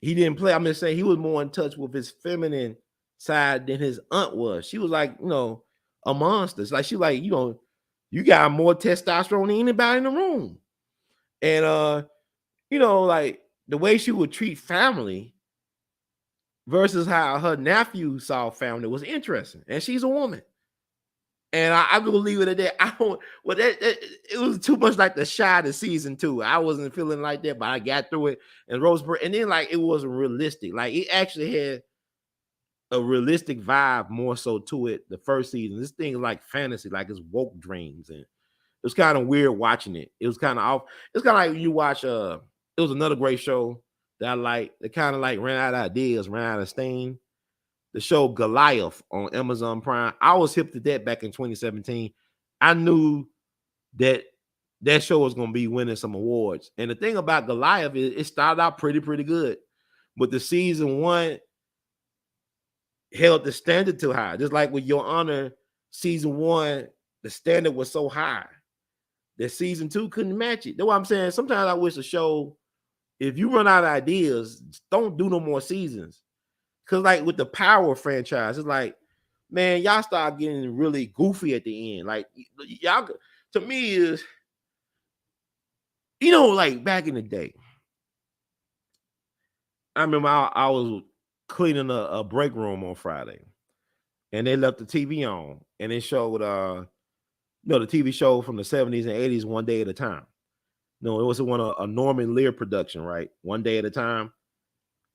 He didn't play. I'm just saying he was more in touch with his feminine side than his aunt was. She was like, a monster. It's like, she like, you got more testosterone than anybody in the room. And like the way she would treat family versus how her nephew saw family was interesting. And she's a woman. And I will leave it at that. It was too much like The Chi to season 2. I wasn't feeling like that, but I got through it. And Roseburg, and then like it wasn't realistic. Like, it actually had a realistic vibe more so to it the first season. This thing is like fantasy, like it's woke dreams, and it was kind of weird watching it. It was kind of off. It's kind of like you watch it was another great show that I like. It kind of like ran out of ideas, ran out of steam. The show Goliath on Amazon Prime. I was hip to that back in 2017. I knew that show was going to be winning some awards. And the thing about Goliath is it started out pretty good. But the season 1 held the standard too high. Just like with Your Honor, season 1, the standard was so high that season 2 couldn't match it. That's what I'm saying. Sometimes I wish a show, if you run out of ideas, don't do no more seasons. Because like with the Power franchise, it's like, man, y'all start getting really goofy at the end. Like, y'all, to me, is, like back in the day, I remember I was cleaning a break room on Friday, and they left the TV on, and it showed the TV show from the 70s and 80s, One Day at a Time. No, it was a Norman Lear production, right? One Day at a Time.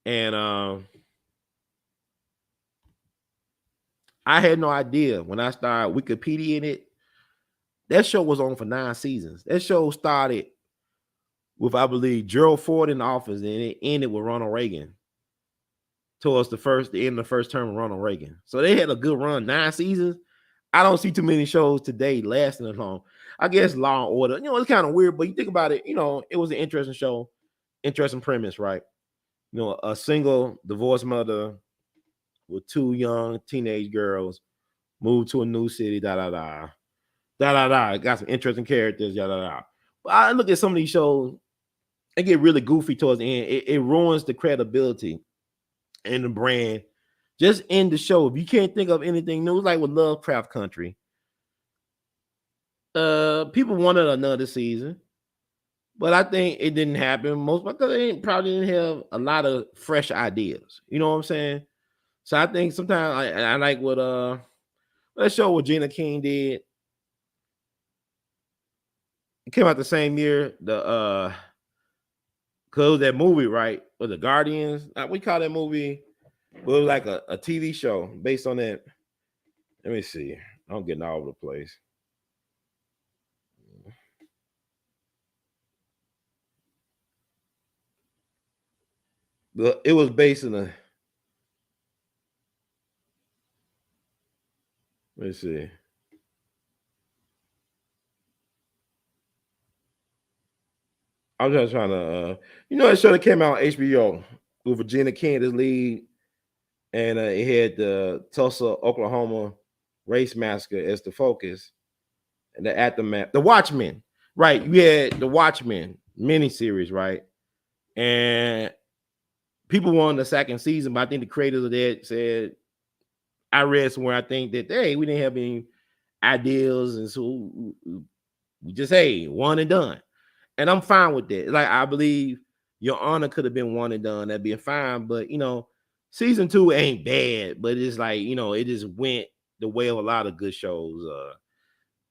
And I had no idea when I started Wikipediaing it. That show was on for 9 seasons. That show started with, I believe, Gerald Ford in office, and it ended with Ronald Reagan towards the end of the first term of Ronald Reagan. So they had a good run, 9 seasons. I don't see too many shows today lasting as long. I guess Law and Order, it's kind of weird, but you think about it, it was an interesting show, interesting premise, right? A single divorced mother with 2 young teenage girls moved to a new city, got some interesting characters, But I look at some of these shows, they get really goofy towards the end. It ruins the credibility and the brand just in the show. If you can't think of anything new, like with Lovecraft Country, people wanted another season, but I think it didn't happen. Most because they probably didn't have a lot of fresh ideas. You know what I'm saying? So I think sometimes I like what that show what Gina King did. It came out the same year. Cause that movie, right? Or The Guardians. We call that movie. Well, it was like a TV show based on that. Let me see. I'm getting all over the place. It was based in let Let's see. I'm just trying to, that show that came out on HBO with Regina King as lead, and it had the Tulsa, Oklahoma race massacre as the focus, and the aftermath. The Watchmen, right? You had the Watchmen miniseries, right? And people wanted the second season, but I think the creators of that said, I read somewhere, I think that, hey, we didn't have any ideas, and so we just, hey, one and done. And I'm fine with that. Like, I believe Your Honor could have been one and done. That'd be fine. But, season 2 ain't bad, but it's like, it just went the way of a lot of good shows.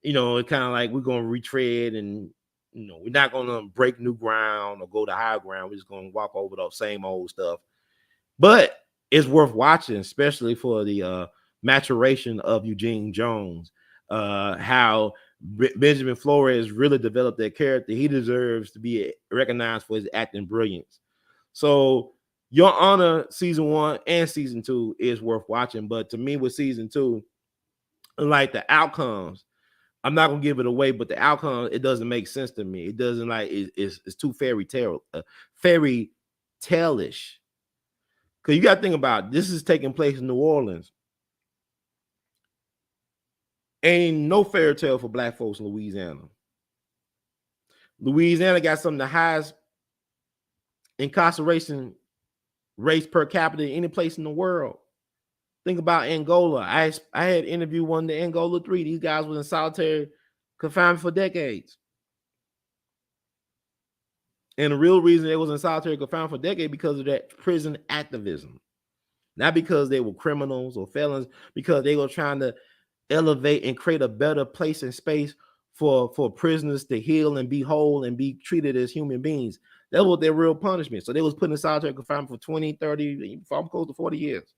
It's kind of like we're going to retread, and, we're not going to break new ground or go to high ground. We're just going to walk over the same old stuff. But it's worth watching, especially for the maturation of Eugene Jones, how Benjamin Flores really developed that character. He deserves to be recognized for his acting brilliance. So Your Honor season 1 and season 2 is worth watching. But to me, with season 2, like the outcomes, I'm not gonna give it away, but the outcome, it doesn't make sense to me. It doesn't, like, it's too fairy tale-ish. Because you got to think about it. This is taking place in New Orleans. Ain't no fairy tale for black folks in Louisiana. Louisiana got some of the highest incarceration rates per capita in any place in the world. Think about Angola. I had interviewed one of the Angola 3. These guys was in solitary confinement for decades. And the real reason they was in solitary confinement for decades because of that prison activism. Not because they were criminals or felons, because they were trying to elevate and create a better place and space for prisoners to heal and be whole and be treated as human beings. That was their real punishment. So they was put in solitary confinement for 20, 30, close to 40 years.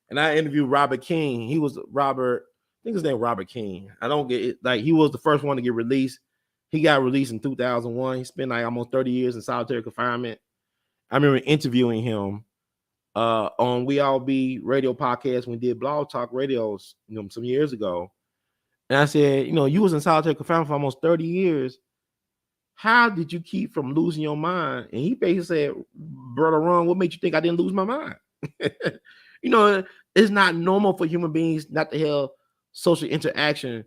And I interviewed Robert King. He was Robert, I think his name Robert King. I don't get it. Like, he was the first one to get released. He got released in 2001. He spent like almost 30 years in solitary confinement. I remember interviewing him on We All Be radio podcast when we did Blog Talk radios, some years ago. And I said, you was in solitary confinement for almost 30 years. How did you keep from losing your mind? And he basically said, Brother Ron, what made you think I didn't lose my mind? It's not normal for human beings not to have social interaction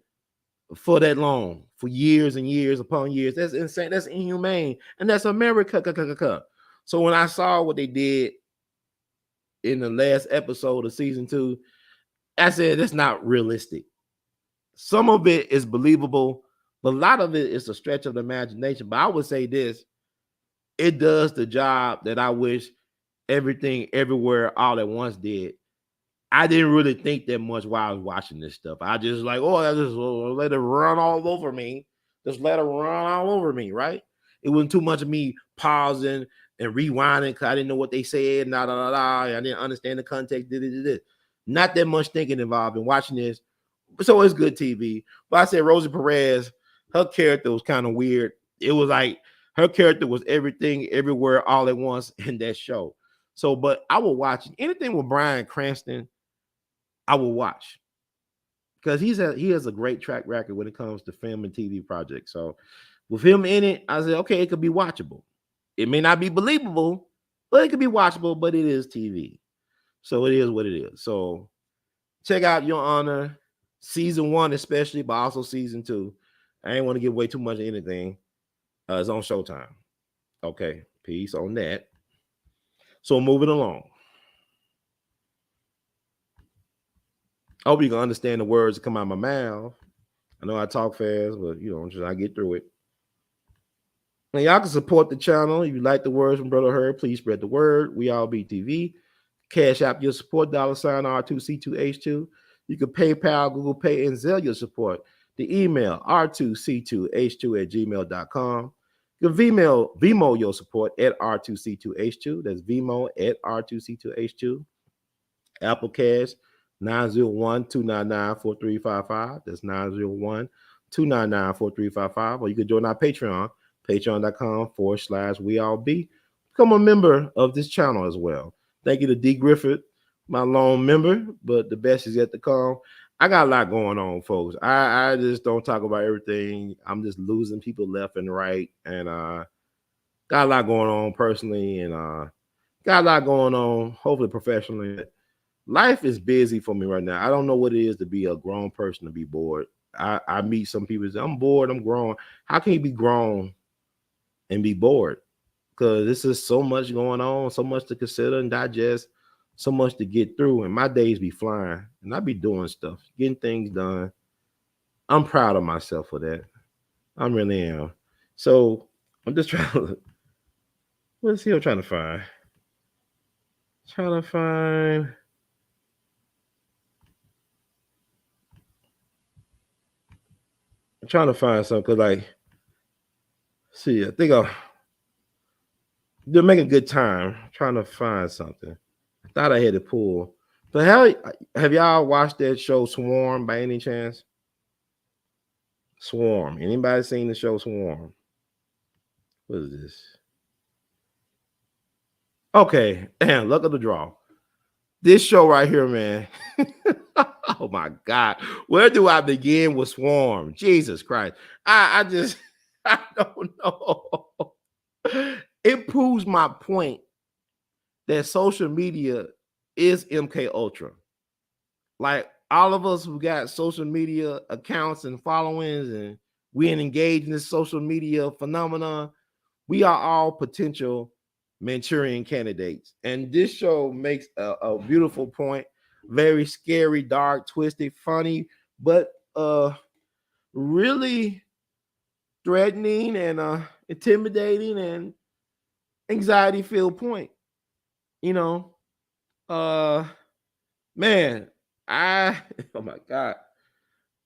for that long, for years and years upon years. That's insane. That's inhumane. And that's America. So when I saw what they did in the last episode of season 2, I said, that's not realistic. Some of it is believable, but a lot of it is a stretch of the imagination. But I would say this, it does the job that I wish Everything Everywhere All at Once did. I didn't really think that much while I was watching this stuff. I just like, I just let it run all over me. Just let it run all over me, right? It wasn't too much of me pausing and rewinding because I didn't know what they said. I didn't understand the context. Not that much thinking involved in watching this. So it's good TV. But I said Rosie Perez, her character was kind of weird. It was like her character was Everything Everywhere All at Once in that show. So, but I will watch anything with Bryan Cranston. I will watch because he has a great track record when it comes to film and TV projects. So with him in it, I said, okay, it could be watchable. It may not be believable, but it could be watchable, but it is TV. So it is what it is. So check out Your Honor season 1, especially, but also season 2. I ain't want to give away too much of anything. It's on Showtime. Okay, peace on that. So moving along. I hope you can understand the words that come out of my mouth. I know I talk fast, but I get through it. And y'all can support the channel. If you like the words from Brother Herb, please spread the word. We All Be TV. Cash App your support, $sign R2C2H2. You can PayPal, Google Pay, and Zelle your support. The email, r2c2h2@gmail.com. You can Vimo your support at R2C2H2. That's Vimo at R2C2H2. Apple Cash, 901-299-4355. That's 901-299-4355. Or you can join our Patreon, patreon.com/weallbe. Become a member of this channel as well. Thank you to D. Griffith, my lone member, but the best is yet to come. I got a lot going on, folks. I just don't talk about everything. I'm just losing people left and right, and got a lot going on personally, and got a lot going on, hopefully professionally. Life is busy for me right now. I don't know what it is to be a grown person to be bored. I meet some people say, I'm bored, I'm grown. How can you be grown and be bored? Because this is so much going on, so much to consider and digest, so much to get through. And my days be flying, and I be doing stuff, getting things done. I'm proud of myself for that. I really am. So I'm just trying to, let's see what I'm trying to find. Trying to find. I'm trying to find something because, like, see, I think they're making a good time. I'm trying to find something. I thought I had it pulled. But have y'all watched that show Swarm by any chance? Swarm. Anybody seen the show Swarm? What is this? Okay, damn, luck of the draw. This show right here, man. Oh my God. Where do I begin with Swarm? Jesus Christ. I just I don't know. It proves my point that social media is MK Ultra. Like all of us who got social media accounts and followings and we engaged in this social media phenomenon, we are all potential Manchurian candidates. And this show makes a beautiful point. Very scary, dark, twisted, funny, but really threatening and intimidating and anxiety filled point. You know, uh man, oh my God.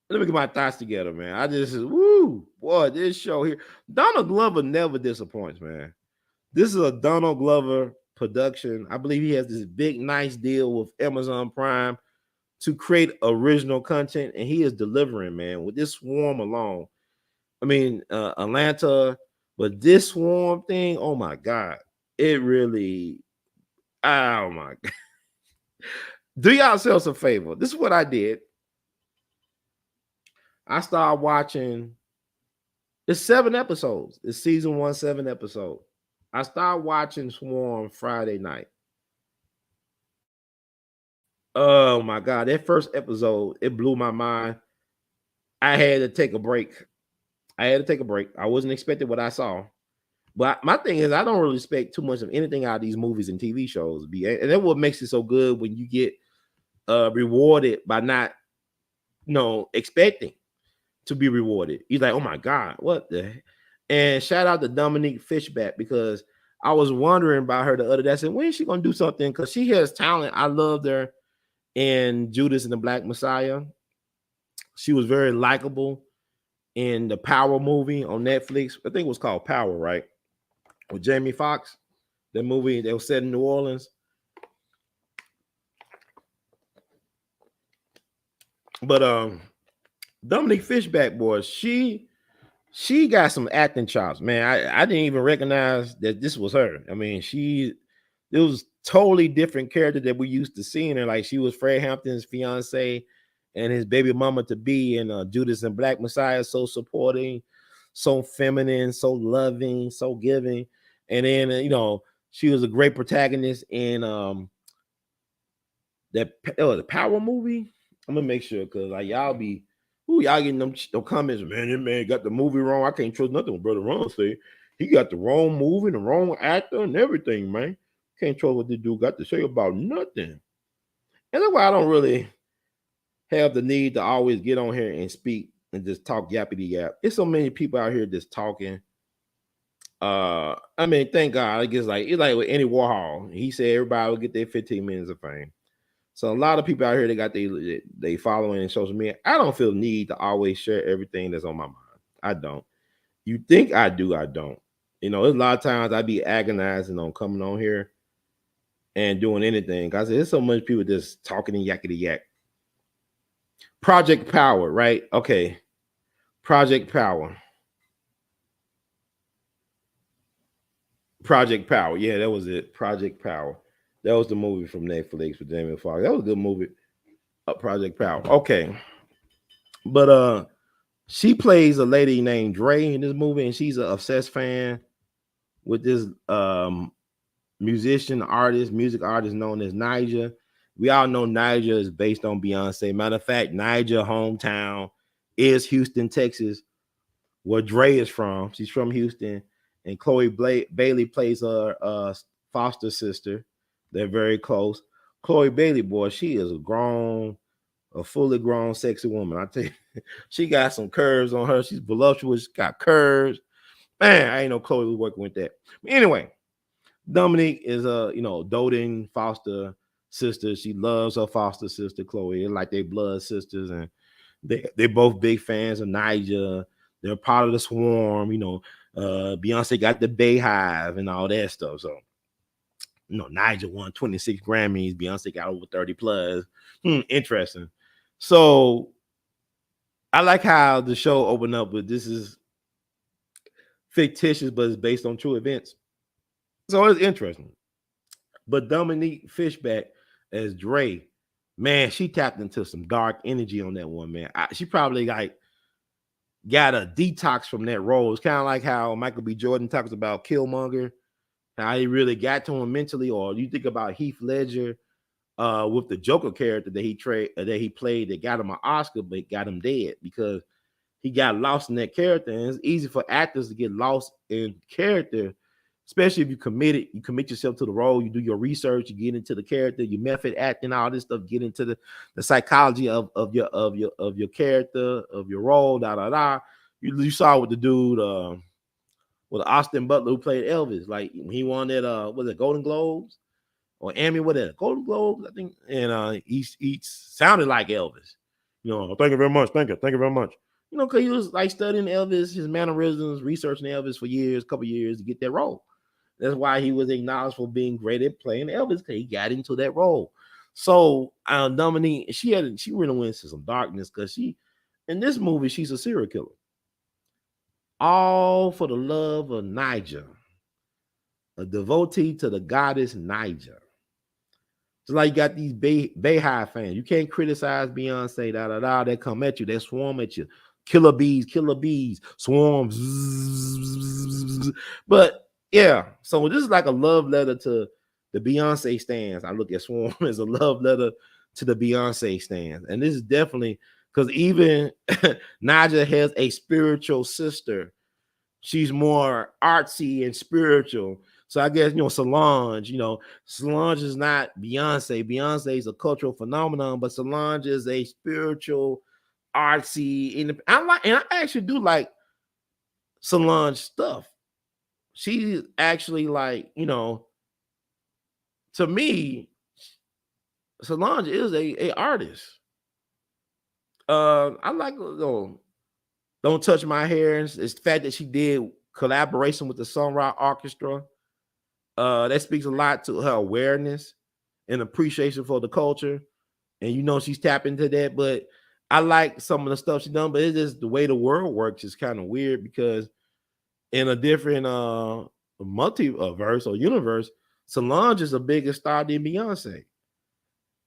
Let me get my thoughts together, man. I just woo boy, this show here. Donald Glover never disappoints, man. This is a Donald Glover production. I believe he has this big, nice deal with Amazon Prime to create original content, and he is delivering, man, with this Swarm alone. I mean, Atlanta, but this Swarm thing, oh my God, it really, oh my God. Do yourselves a favor. This is what I did. I started watching, it's 7 episodes. It's season 1, 7 episodes. I started watching Swarm Friday night. Oh my God, that first episode, it blew my mind. I had to take a break. I wasn't expecting what I saw. But my thing is, I don't really expect too much of anything out of these movies and TV shows. And that's what makes it so good when you get rewarded by not, expecting to be rewarded. You're like, oh my God, what the heck? And shout out to Dominique Fishback, because I was wondering about her the other day. I said, when is she gonna do something? Because she has talent. I loved her in Judas and the Black Messiah. She was very likable in the Power movie on Netflix. I think it was called Power, right? With Jamie Foxx. That movie that was set in New Orleans. But Dominique Fishback, boy, she got some acting chops, man. I didn't even recognize that this was her. I mean, it was totally different character that we used to seeing her. Like she was Fred Hampton's fiance and his baby mama to be in Judas and Black Messiah, so supporting, so feminine, so loving, so giving. And then she was a great protagonist in the Power movie. I'm gonna make sure because like y'all getting them comments, man. That man got the movie wrong. I can't trust nothing what Brother Ron say. He got the wrong movie, the wrong actor, and everything, man. Can't trust what this dude got to say about nothing. And that's why I don't really have the need to always get on here and speak and just talk yappity yap. There's so many people out here just talking. I mean, thank God. I guess it's like with Andy Warhol. He said everybody will get their 15 minutes of fame. So a lot of people out here, they got they following in social media. I don't feel the need to always share everything that's on my mind. I don't. You think I do, I don't. There's a lot of times I be agonizing on coming on here and doing anything. I said, there's so much people just talking and yakety yak. Project Power, right? Okay. Project Power. Project Power. Yeah, that was it. Project Power. That was the movie from Netflix with Jamie Foxx. That was a good movie. Project Power. Okay. But she plays a lady named Dre in this movie, and she's an obsessed fan with this music artist known as Niger. We all know Niger is based on Beyonce. Matter of fact, Niger hometown is Houston, Texas, where Dre is from. She's from Houston, and Chloe Bailey plays her foster sister. They're very close. Chloe Bailey, boy, she is a fully grown, sexy woman. I tell you, she got some curves on her. She's voluptuous, got curves. Man, I ain't know Chloe was working with that. But anyway, Dominique is a doting foster sister. She loves her foster sister Chloe, like they blood sisters, and they're both big fans of Niger. They're part of the swarm. Beyonce got the Bay Hive and all that stuff. So, Niger won 26 Grammys. Beyonce got over 30 plus. Interesting. So, I like how the show opened up with this is fictitious, but it's based on true events. So it's interesting. But Dominique Fishback as Dre, man, she tapped into some dark energy on that one, man. She probably got a detox from that role. It's kind of like how Michael B. Jordan talks about Killmonger, how he really got to him mentally. Or you think about Heath Ledger with the Joker character that he played that got him an Oscar, but got him dead because he got lost in that character. And it's easy for actors to get lost in character, especially if you commit yourself to the role, you do your research, you get into the character, you method acting, all this stuff, get into the psychology of your character, of your role, You saw with the dude with Austin Butler who played Elvis, like he won that was it Golden Globes or Emmy, what that Golden Globes, I think, and he sounded like Elvis. Thank you very much, thank you very much. Because he was like studying Elvis, his mannerisms, researching Elvis for couple years to get that role. That's why he was acknowledged for being great at playing Elvis, because he got into that role. So Dominique, she really went into some darkness because in this movie, she's a serial killer. All for the love of Niger, a devotee to the goddess Niger. It's like you got these Bay Hive fans. You can't criticize Beyonce, they come at you, they swarm at you. Killer bees, swarms. But yeah, so this is like a love letter to the Beyonce stans. I look at Swarm as a love letter to the Beyonce stans. And this is definitely because even Naja has a spiritual sister. She's more artsy and spiritual. So I guess, Solange, Solange is not Beyonce. Beyonce is a cultural phenomenon, but Solange is a spiritual, artsy. And I actually do like Solange stuff. She's actually to me, Solange is a artist. I like Don't Touch My Hair. It's the fact that she did collaboration with the Sunrise Orchestra. That speaks a lot to her awareness and appreciation for the culture. And she's tapped into that. But I like some of the stuff she's done, but it's just the way the world works is kind of weird because in a different multiverse or universe, Solange is a bigger star than Beyonce.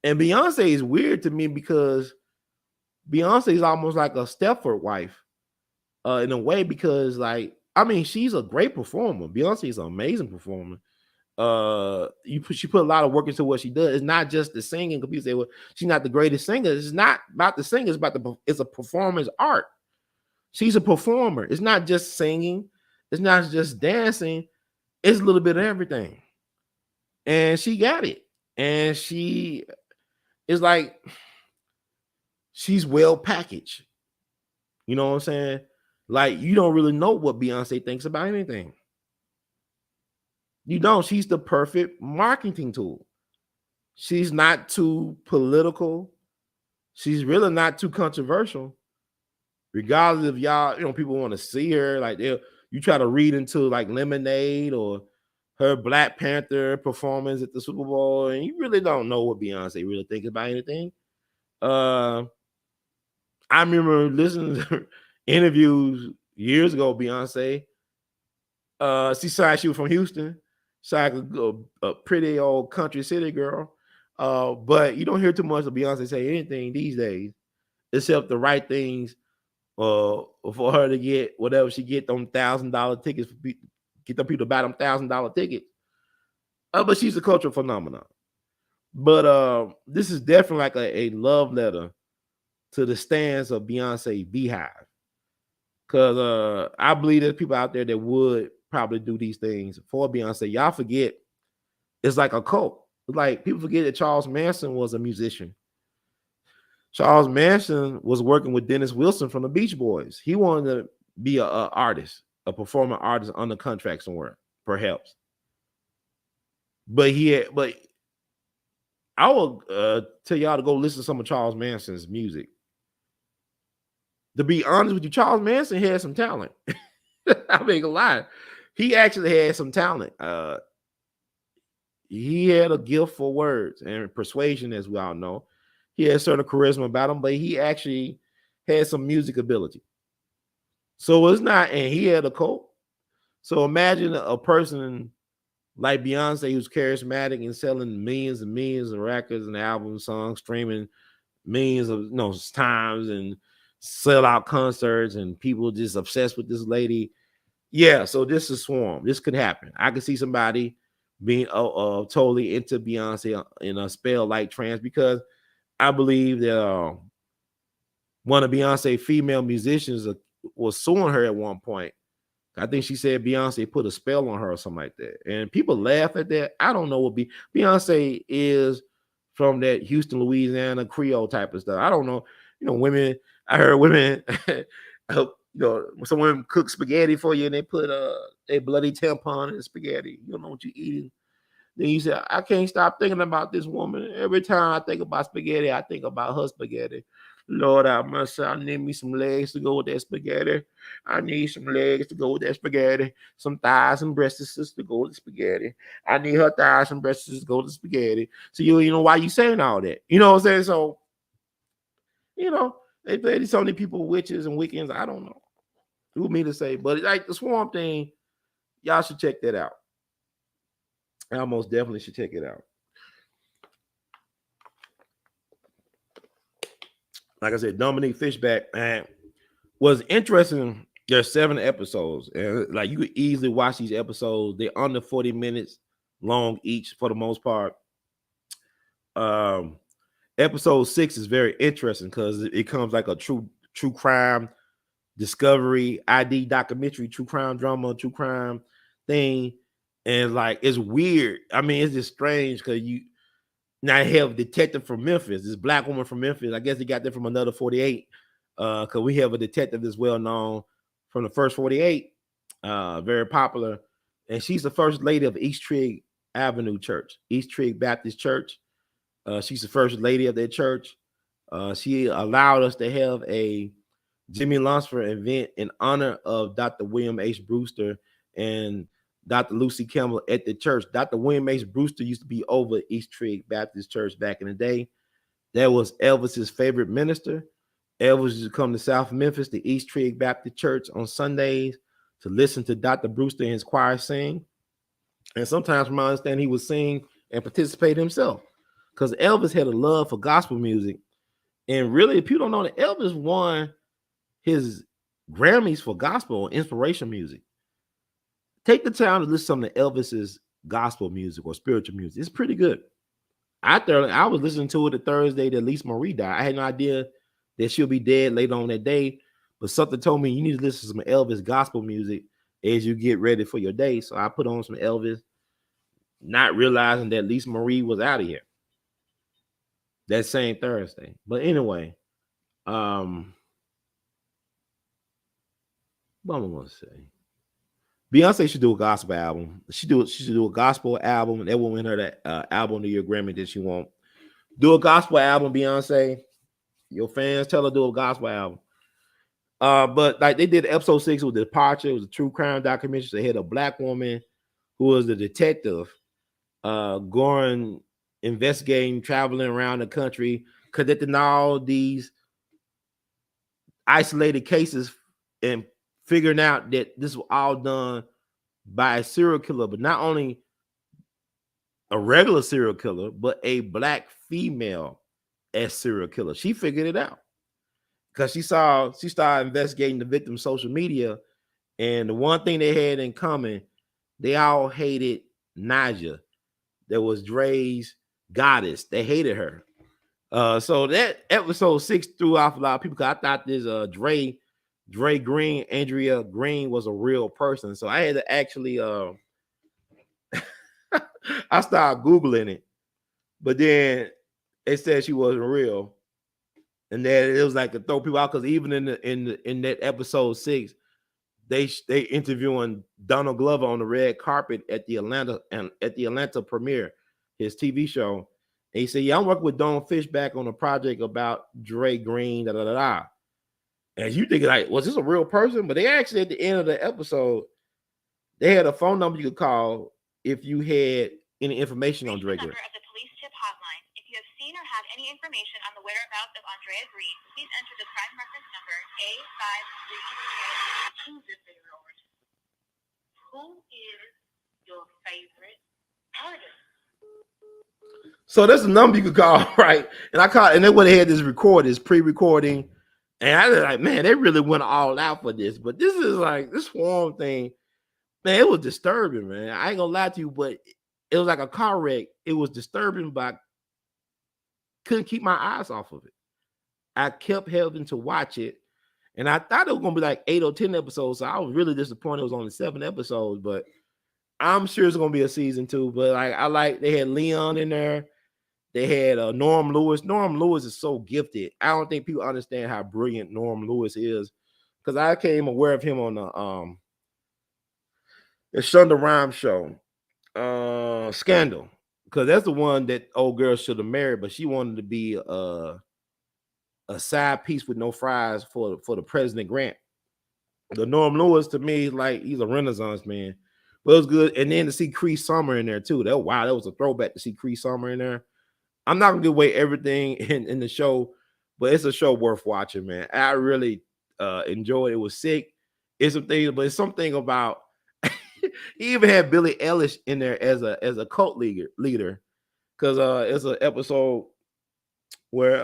And Beyonce is weird to me because Beyonce is almost like a Stepford wife in a way because, she's a great performer. Beyonce is an amazing performer. She put a lot of work into what she does. It's not just the singing. Because people say, well, she's not the greatest singer. It's not about the singing. It's a performance art. She's a performer. It's not just singing. It's not just dancing. It's a little bit of everything. And she got it. And she is she's well packaged. You know what I'm saying? You don't really know what Beyonce thinks about anything. You don't. She's the perfect marketing tool. She's not too political. She's really not too controversial. Regardless of y'all, people want to see her. You try to read into Lemonade or her Black Panther performance at the Super Bowl, and you really don't know what Beyonce really thinks about anything. I remember listening to her interviews years ago. Beyonce, she said she was from Houston. She's like a pretty old country city girl. But you don't hear too much of Beyonce say anything these days, except the right things for her to get whatever she get them $1,000 tickets, get them people to buy them $1,000 tickets. But she's a cultural phenomenon. But this is definitely like a love letter to the stance of Beyonce Beehive. Because I believe there's people out there that would probably do these things for Beyonce. Y'all forget, it's like a cult. It's like people forget that Charles Manson was a musician. Charles Manson was working with Dennis Wilson from the Beach Boys. He wanted to be a artist, a performing artist under contract somewhere, perhaps. But I will tell y'all to go listen to some of Charles Manson's music. To be honest with you, Charles Manson had some talent. I ain't gonna lie. He actually had some talent. He had a gift for words and persuasion, as we all know. He had certain charisma about him, but he actually had some music ability. So it's not, and he had a cult. So imagine a person like Beyonce who's charismatic and selling millions and millions of records and albums, songs, streaming millions of times and sell out concerts and people just obsessed with this lady. Yeah, so this is Swarm. This could happen. I could see somebody being totally into Beyonce in a spell-like trance, because I believe that one of Beyonce female musicians was suing her at one point. I think she said Beyonce put a spell on her or something like that. And people laugh at that. I don't know what Beyonce is from that Houston, Louisiana Creole type of stuff. I don't know. Women, I heard women, some women cook spaghetti for you and they put a bloody tampon in the spaghetti. You don't know what you're eating. Then you say, I can't stop thinking about this woman. Every time I think about spaghetti, I think about her spaghetti. Lord, I need me some legs to go with that spaghetti. I need some legs to go with that spaghetti. Some thighs and breasts to go with the spaghetti. I need her thighs and breasts to go with the spaghetti. So you know why you saying all that? You know what I'm saying? So, they play so many people witches and Wiccans. I don't know. Who me to say? But like the Swarm thing, y'all should check that out. I most definitely should check it out. Like I said, Dominique Fishback, man, was interesting. There's 7 episodes, and like you could easily watch these episodes. They're under 40 minutes long each for the most part. Episode 6 is very interesting because it comes like a true crime discovery, ID documentary, true crime drama, true crime thing. And like it's weird. I mean, it's just strange because you now have a detective from Memphis, this black woman from Memphis. I guess he got that from another 48. Because we have a detective that's well known from the first 48, very popular. And she's the first lady of East Trigg Avenue Church, East Trigg Baptist Church. She's the first lady of that church. She allowed us to have a Jimmy Lunsford event in honor of Dr. William H. Brewster and Dr. Lucy Campbell at the church. Dr. William H. Brewster used to be over East Trigg Baptist Church back in the day. That was Elvis's favorite minister. Elvis used to come to South Memphis, the East Trigg Baptist Church on Sundays to listen to Dr. Brewster and his choir sing. And sometimes, from my understanding, he would sing and participate himself because Elvis had a love for gospel music. And really, if people don't know that Elvis won his Grammys for gospel inspiration music. Take the time to listen to some of Elvis's gospel music or spiritual music. It's pretty good. I was listening to it the Thursday that Lisa Marie died. I had no idea that she'll be dead later on that day, but something told me you need to listen to some Elvis gospel music as you get ready for your day. So I put on some Elvis, not realizing that Lisa Marie was out of here that same Thursday. But anyway, what am I gonna say? Beyonce should do a gospel album. She should do a gospel album, and that will win her that album of the year Grammy that she wants. Do a gospel album, Beyonce. Your fans tell her to do a gospel album. But like they did episode 6 with Departure. It was a true crime documentary. They had a black woman who was the detective, going investigating, traveling around the country, conducting all these isolated cases and figuring out that this was all done by a serial killer. But not only a regular serial killer, but a black female as serial killer. She figured it out because she started investigating the victim's social media, and the one thing they had in common, they all hated Naja. That was Dre's goddess. They hated her. So that episode 6 threw off a lot of people because I thought this Dre Green, Andrea Green was a real person. So I had to actually I started Googling it, but then it said she wasn't real. And then it was like to throw people out because even in that episode 6, they interviewing Donald Glover on the red carpet at the Atlanta premiere, his TV show. And he said, "Yeah, I'm working with Don Fishback on a project about Dre Green, da da da da." And you think like, was this a real person? But they actually at the end of the episode, they had a phone number you could call if you had any information on Dre Green. Number of the police tip hotline. If you have seen or have any information on the whereabouts of Andrea Green, please enter the crime reference number A533. Who's your favorite artist? Who is your favorite artist? So that's the number you could call, right? And I called, and they would have had this pre-recording. And I was like, man, they really went all out for this. But this is like this swarm thing, man, it was disturbing, man. I ain't gonna lie to you, but it was like a car wreck. It was disturbing, but I couldn't keep my eyes off of it. I kept having to watch it. And I thought it was gonna be like 8 or 10 episodes. So I was really disappointed it was only 7 episodes, but I'm sure it's gonna be a season 2. But like they had Leon in there. They had Norm Lewis. Norm Lewis is so gifted. I don't think people understand how brilliant Norm Lewis is, because I came aware of him on the Shonda Rhimes show, Scandal, because that's the one that old girl should have married, but she wanted to be a side piece with no fries for the President Grant. The Norm Lewis to me, like he's a Renaissance man, but it was good. And then to see Cree Summer in there too. That was a throwback to see Cree Summer in there. I'm not gonna give away everything in the show, but it's a show worth watching, man. I really enjoyed it. It was sick. It's something, but it's something about he even had Billie Eilish in there as a cult leader, because it's an episode where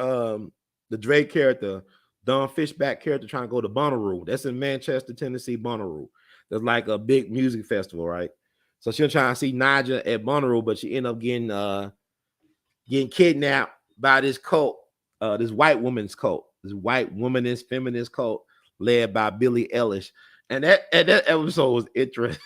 the Dre character, Don Fishback character, trying to go to Bonnaroo. That's in Manchester, Tennessee, Bonnaroo. There's like a big music festival, right? So she'll try to see Naja at Bonnaroo, but she end up getting kidnapped by this cult, this white woman's cult, this white womanist feminist cult led by Billie Eilish. And that episode was interesting.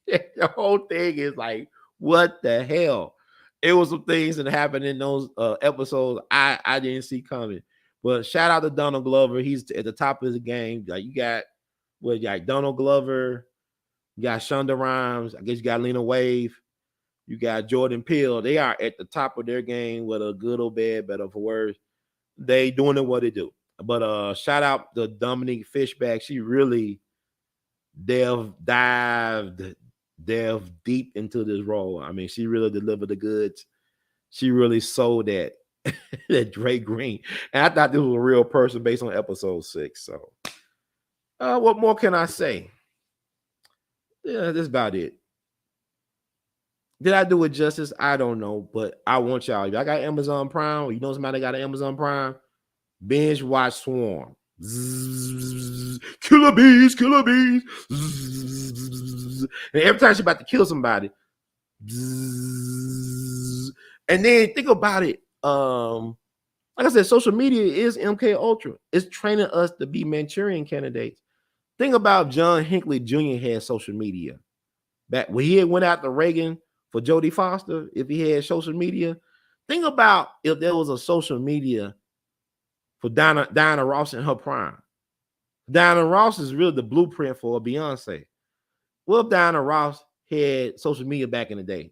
The whole thing is like, what the hell? It was some things that happened in those episodes I didn't see coming. But shout out to Donald Glover. He's at the top of his game. Like you got Donald Glover, you got Shonda Rhimes, I guess you got Lena Wave. You got Jordan Peele. They are at the top of their game, whether good or bad, better for worse. They doing it what they do. But shout out to Dominique Fishback. She really delved deep into this role. I mean, she really delivered the goods. She really sold that Dre Green. And I thought this was a real person based on episode 6. So what more can I say? Yeah, that's about it. Did I do it justice? I don't know, but I want y'all. If I got Amazon Prime, or you know somebody got an Amazon Prime, binge watch Swarm. Zzz, killer bees, killer bees. Zzz, and every time she's about to kill somebody, zzz, and then think about it. Like I said, social media is MK Ultra. It's training us to be Manchurian candidates. Think about John Hinckley Jr. had social media back when he had went out to Reagan for Jodie Foster. If he had social media, think about if there was a social media for Diana Ross in her prime. Diana Ross is really the blueprint for Beyonce. What if Diana Ross had social media back in the day?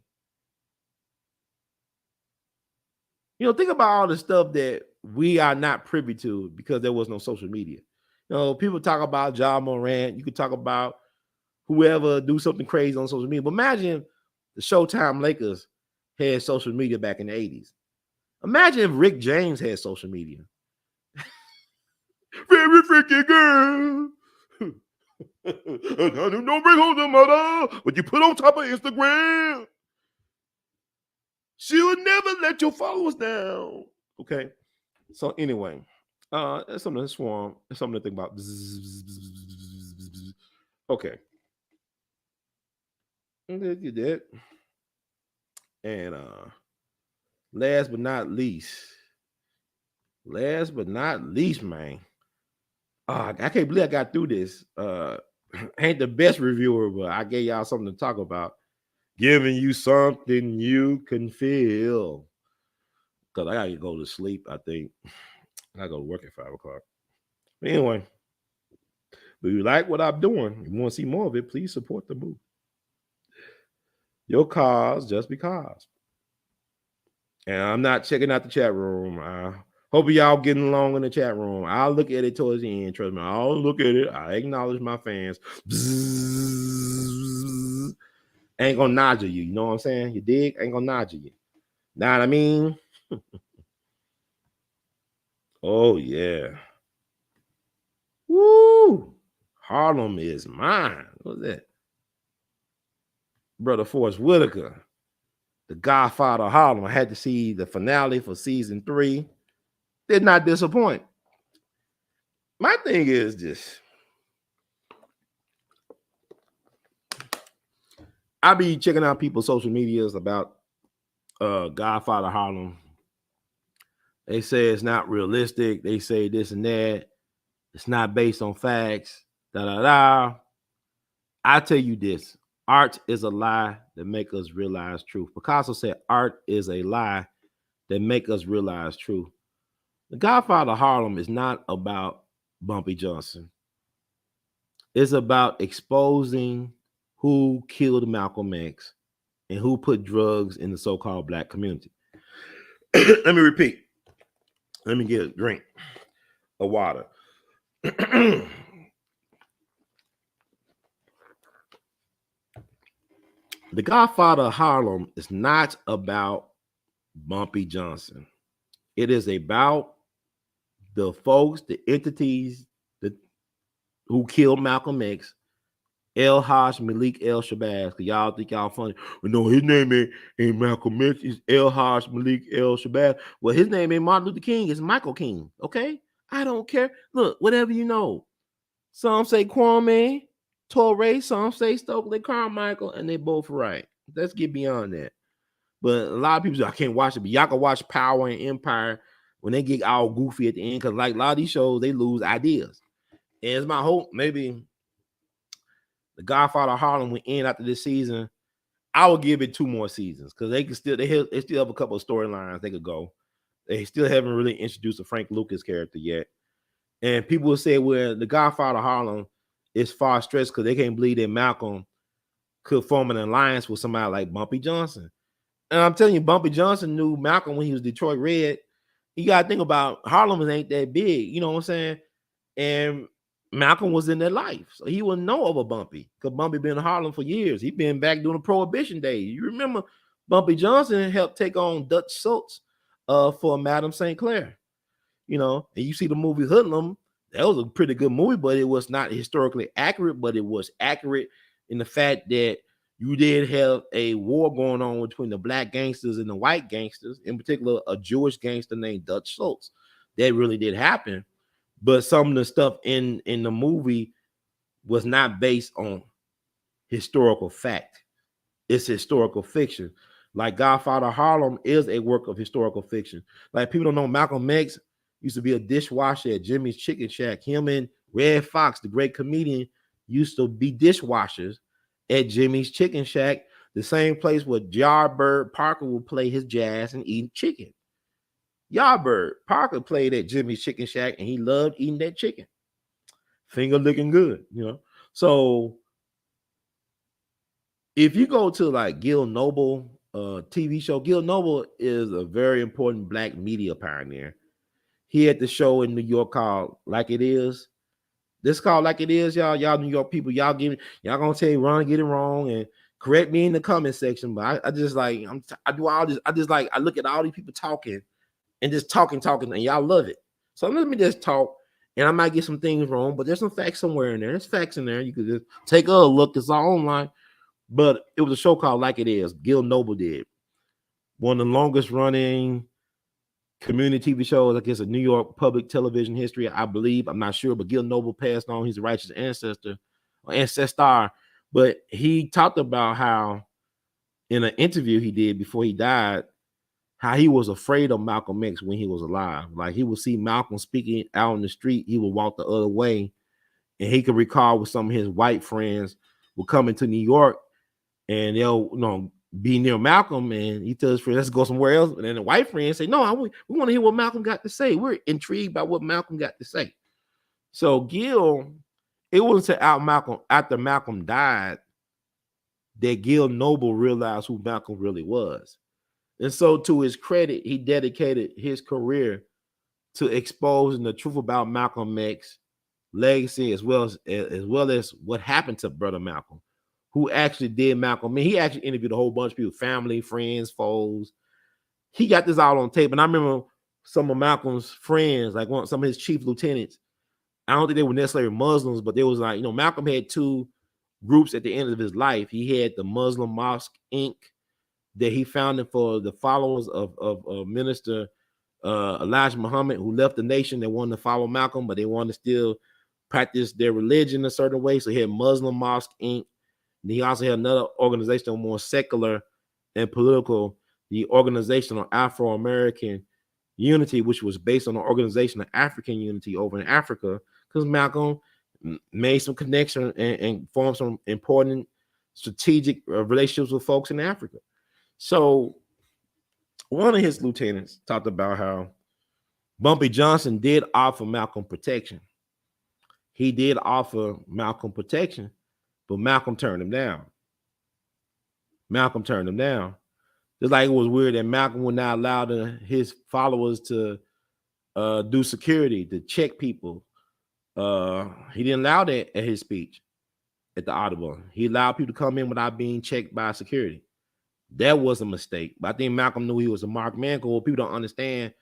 You know, think about all the stuff that we are not privy to because there was no social media. You know, people talk about Ja Morant. You could talk about whoever do something crazy on social media. But imagine the Showtime Lakers had social media back in the 80s. Imagine if Rick James had social media. Very freaky girl. Don't bring home the mother. What you put on top of Instagram. She will never let your followers down. Okay. So anyway, that's something to swarm. That's something to think about. Okay. You did. And last but not least, man. I can't believe I got through this. Ain't the best reviewer, but I gave y'all something to talk about. Giving you something you can feel. Because I gotta go to sleep, I think. I gotta go to work at 5 o'clock. Anyway, if you like what I'm doing, you want to see more of it, please support the move. Your cause just because. And I'm not checking out the chat room. I hope y'all getting along in the chat room. I'll look at it towards the end. Trust me, I'll look at it. I acknowledge my fans. Bzzz. Ain't gonna nod you. You know what I'm saying? You dig? Ain't gonna nod you. Know what I mean? Oh, yeah. Woo! Harlem is mine. What's that? Brother Forrest Whitaker, the Godfather of Harlem. I had to see the finale for season 3. Did not disappoint. My thing is this. I be checking out people's social medias about Godfather Harlem. They say it's not realistic. They say this and that. It's not based on facts. Da. I tell you this. Art is a lie that make us realize truth. Picasso said art is a lie that make us realize truth. The Godfather of Harlem is not about Bumpy Johnson. It's about exposing who killed Malcolm X and who put drugs in the so-called black community. Let me repeat. Let me get a drink of water. The Godfather of Harlem is not about Bumpy Johnson. It is about the folks, the entities who killed Malcolm X, L. Haj Malik El Shabazz. Because y'all think y'all funny. Well, no, his name ain't Malcolm X. It's L. Haj Malik El Shabazz. Well, his name ain't Martin Luther King. It's Michael King. Okay? I don't care. Look, whatever you know. Some say Kwame, Torre, some say Stokely Carmichael, and they both right. Let's get beyond that. But a lot of people say, I can't watch it, but y'all can watch Power and Empire when they get all goofy at the end, because like a lot of these shows, they lose ideas. And it's my hope maybe the Godfather of Harlem will end after this season. I will give it 2 more seasons because they still have a couple of storylines they could go. They still haven't really introduced a Frank Lucas character yet. And people will say, well, the Godfather of Harlem is far stretched because they can't believe that Malcolm could form an alliance with somebody like Bumpy Johnson. And I'm telling you, Bumpy Johnson knew Malcolm when he was Detroit Red. You got to think about Harlem ain't that big, you know what I'm saying? And Malcolm was in their life, so he wouldn't know of a Bumpy because Bumpy been in Harlem for years. He been back during the Prohibition days. You remember Bumpy Johnson helped take on Dutch Schultz for Madame St. Clair, you know. And you see the movie Hoodlum. That was a pretty good movie, but it was not historically accurate. But it was accurate in the fact that you did have a war going on between the black gangsters and the white gangsters, in particular a Jewish gangster named Dutch Schultz. That really did happen. But some of the stuff in the movie was not based on historical fact. It's historical fiction. Like Godfather Harlem is a work of historical fiction. Like people don't know Malcolm X used to be a dishwasher at Jimmy's Chicken Shack. Him and Red Fox, the great comedian, used to be dishwashers at Jimmy's Chicken Shack, the same place where Yardbird Parker would play his jazz and eat chicken. Yardbird Parker played at Jimmy's Chicken Shack and he loved eating that chicken. Finger looking good, you know. So if you go to like Gil Noble TV show, Gil Noble is a very important black media pioneer. He had the show in New York called Like It Is. This called Like It Is, y'all. Y'all New York people, y'all gonna say Ron get it wrong and correct me in the comment section. But I just like I do all this. I look at all these people talking and just talking, and y'all love it. So let me just talk, and I might get some things wrong, but there's some facts somewhere in there. There's facts in there. You could just take a look. It's all online. But it was a show called Like It Is. Gil Noble did. one of the longest running community TV shows, I guess, in New York public television history, I believe. I'm not sure, but Gil Noble passed on. He's a righteous ancestor or ancestor. But he talked about how in an interview he did before he died, how he was afraid of Malcolm X when he was alive. Like he would see Malcolm speaking out in the street, he would walk the other way. And he could recall with some of his white friends would come into New York and they'll be near Malcolm, and he tells his friends, let's go somewhere else. And then the white friends say, no, we want to hear what Malcolm got to say. We're intrigued by what Malcolm got to say. So Gil, it wasn't after Malcolm died that Gil Noble realized who Malcolm really was. And so to his credit, he dedicated his career to exposing the truth about Malcolm X legacy, as well as what happened to brother Malcolm, who actually did Malcolm. I mean, he actually interviewed a whole bunch of people, family, friends, foes. He got this all on tape. And I remember some of Malcolm's friends, like some of his chief lieutenants, I don't think they were necessarily Muslims, but they was like, Malcolm had two groups at the end of his life. He had the Muslim Mosque Inc. that he founded for the followers of Minister Elijah Muhammad, who left the nation. They wanted to follow Malcolm, but they wanted to still practice their religion a certain way. So he had Muslim Mosque Inc. And he also had another organization more secular and political, the Organization of Afro-American Unity, which was based on the Organization of African Unity over in Africa, because Malcolm made some connection and formed some important strategic relationships with folks in Africa. So one of his lieutenants talked about how Bumpy Johnson did offer Malcolm protection. He did offer Malcolm protection, but Malcolm turned him down. Just like it was weird that Malcolm would not allow his followers to do security, to check people. He didn't allow that at his speech at the Audubon. He allowed people to come in without being checked by security. That was a mistake. But I think Malcolm knew he was a marked man. Because what people don't understand,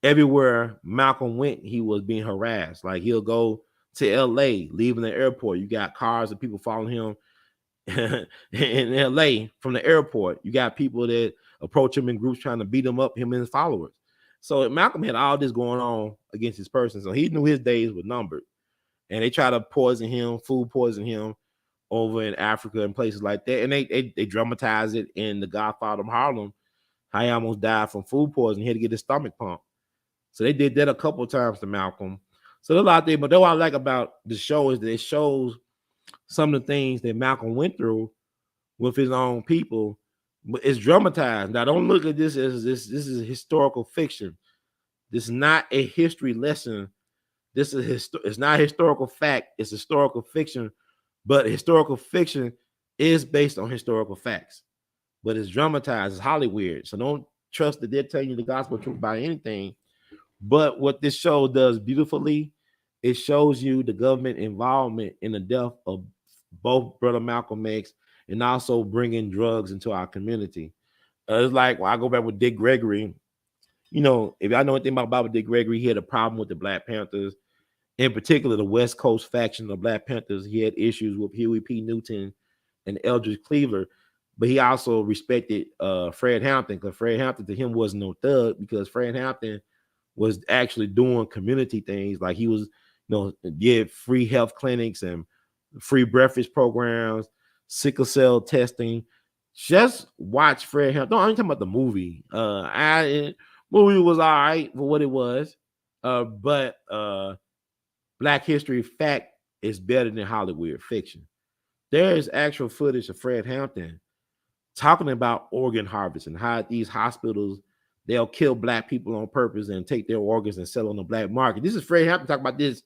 everywhere Malcolm went, he was being harassed. Like he'll go to L.A., leaving the airport. You got cars of people following him in L.A. from the airport. You got people that approach him in groups trying to beat him up, him and his followers. So Malcolm had all this going on against his person. So he knew his days were numbered. And they try to poison him, food poison him over in Africa and places like that. And they dramatize it in The Godfather of Harlem, how he almost died from food poisoning. He had to get his stomach pumped. So they did that a couple of times to Malcolm. So there's a lot there. But what I like about the show is that it shows some of the things that Malcolm went through with his own people. But it's dramatized. Now, don't look at this as this is historical fiction. This is not a history lesson. This is it's not a historical fact. It's historical fiction. But historical fiction is based on historical facts. But it's dramatized. It's Hollywood. So don't trust that they're telling you the gospel truth about anything. But what this show does beautifully, it shows you the government involvement in the death of both Brother Malcolm X and also bringing drugs into our community. It's like when I go back with Dick Gregory, if y'all know anything about Dick Gregory, he had a problem with the Black Panthers, in particular the West Coast faction of the Black Panthers. He had issues with Huey P. Newton and Eldridge Cleaver, but he also respected Fred Hampton, because Fred Hampton to him wasn't no thug, because Fred Hampton was actually doing community things. Like he was, give free health clinics and free breakfast programs, sickle cell testing. Just watch Fred Hampton. I'm talking about the movie. Movie was all right for what it was, but Black history fact is better than Hollywood fiction. There is actual footage of Fred Hampton talking about organ harvest and how these hospitals, they'll kill Black people on purpose and take their organs and sell on the black market. This is Fred Hampton talking about this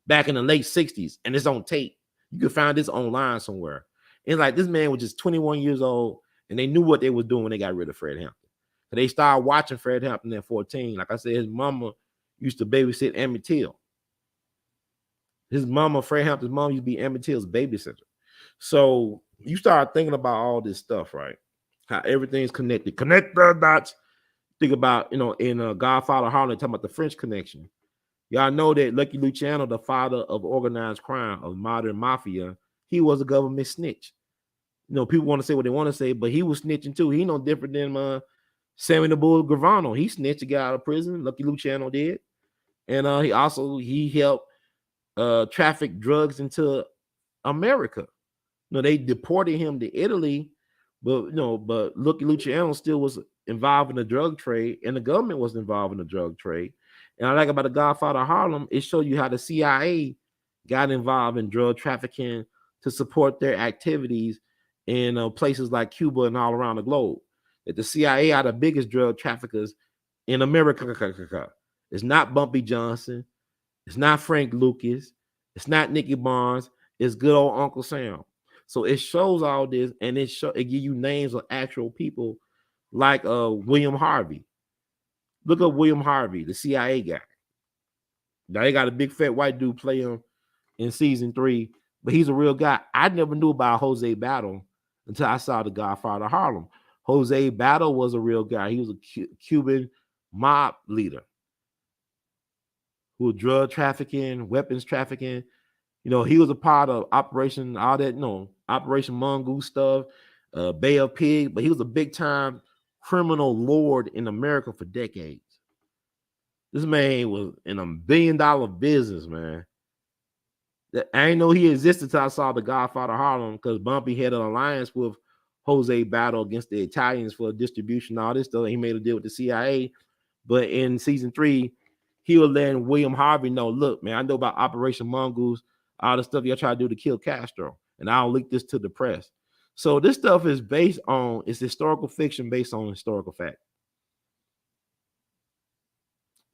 back in the late 60s, and it's on tape. You can find this online somewhere. And like this man was just 21 years old, and they knew what they was doing when they got rid of Fred Hampton. So they started watching Fred Hampton at 14. Like I said, his mama used to babysit Emmett Till. His mama, Fred Hampton's mom, used to be Emmett Till's babysitter. So you start thinking about all this stuff, right? How everything's connected. Connect the dots. Think about, in Godfather of Harlem, talking about the French connection. Y'all know that Lucky Luciano, the father of organized crime, of modern mafia, he was a government snitch. People want to say what they want to say, but he was snitching too. He no different than Sammy the Bull Gravano, he snitched a guy out of prison. Lucky Luciano did. And he helped traffic drugs into America. They deported him to Italy, but Lucky Luciano still was involved in the drug trade, and the government was involved in the drug trade. And I like about the Godfather of Harlem, it showed you how the CIA got involved in drug trafficking to support their activities in places like Cuba and all around the globe. That the CIA are the biggest drug traffickers in America. It's not Bumpy Johnson. It's not Frank Lucas. It's not Nicky Barnes. It's good old Uncle Sam. So it shows all this, and it give you names of actual people like William Harvey. Look up William Harvey, the CIA guy. Now they got a big fat white dude play him in season 3, but he's a real guy. I never knew about Jose Battle until I saw The Godfather of Harlem. Jose Battle was a real guy. He was a Cuban mob leader who was drug trafficking, weapons trafficking. He was a part of Operation, all that, Operation Mongoose stuff, Bay of Pig, but he was a big time criminal lord in America for decades. This man was in $1 billion business, man. I didn't know he existed until I saw The Godfather of Harlem, because Bumpy had an alliance with Jose Battle against the Italians for distribution, all this stuff. He made a deal with the CIA. But in season 3, he was letting William Harvey know, look, man, I know about Operation Mongoose, all the stuff y'all try to do to kill Castro, and I'll leak this to the press. So this stuff is it's historical fiction based on historical fact.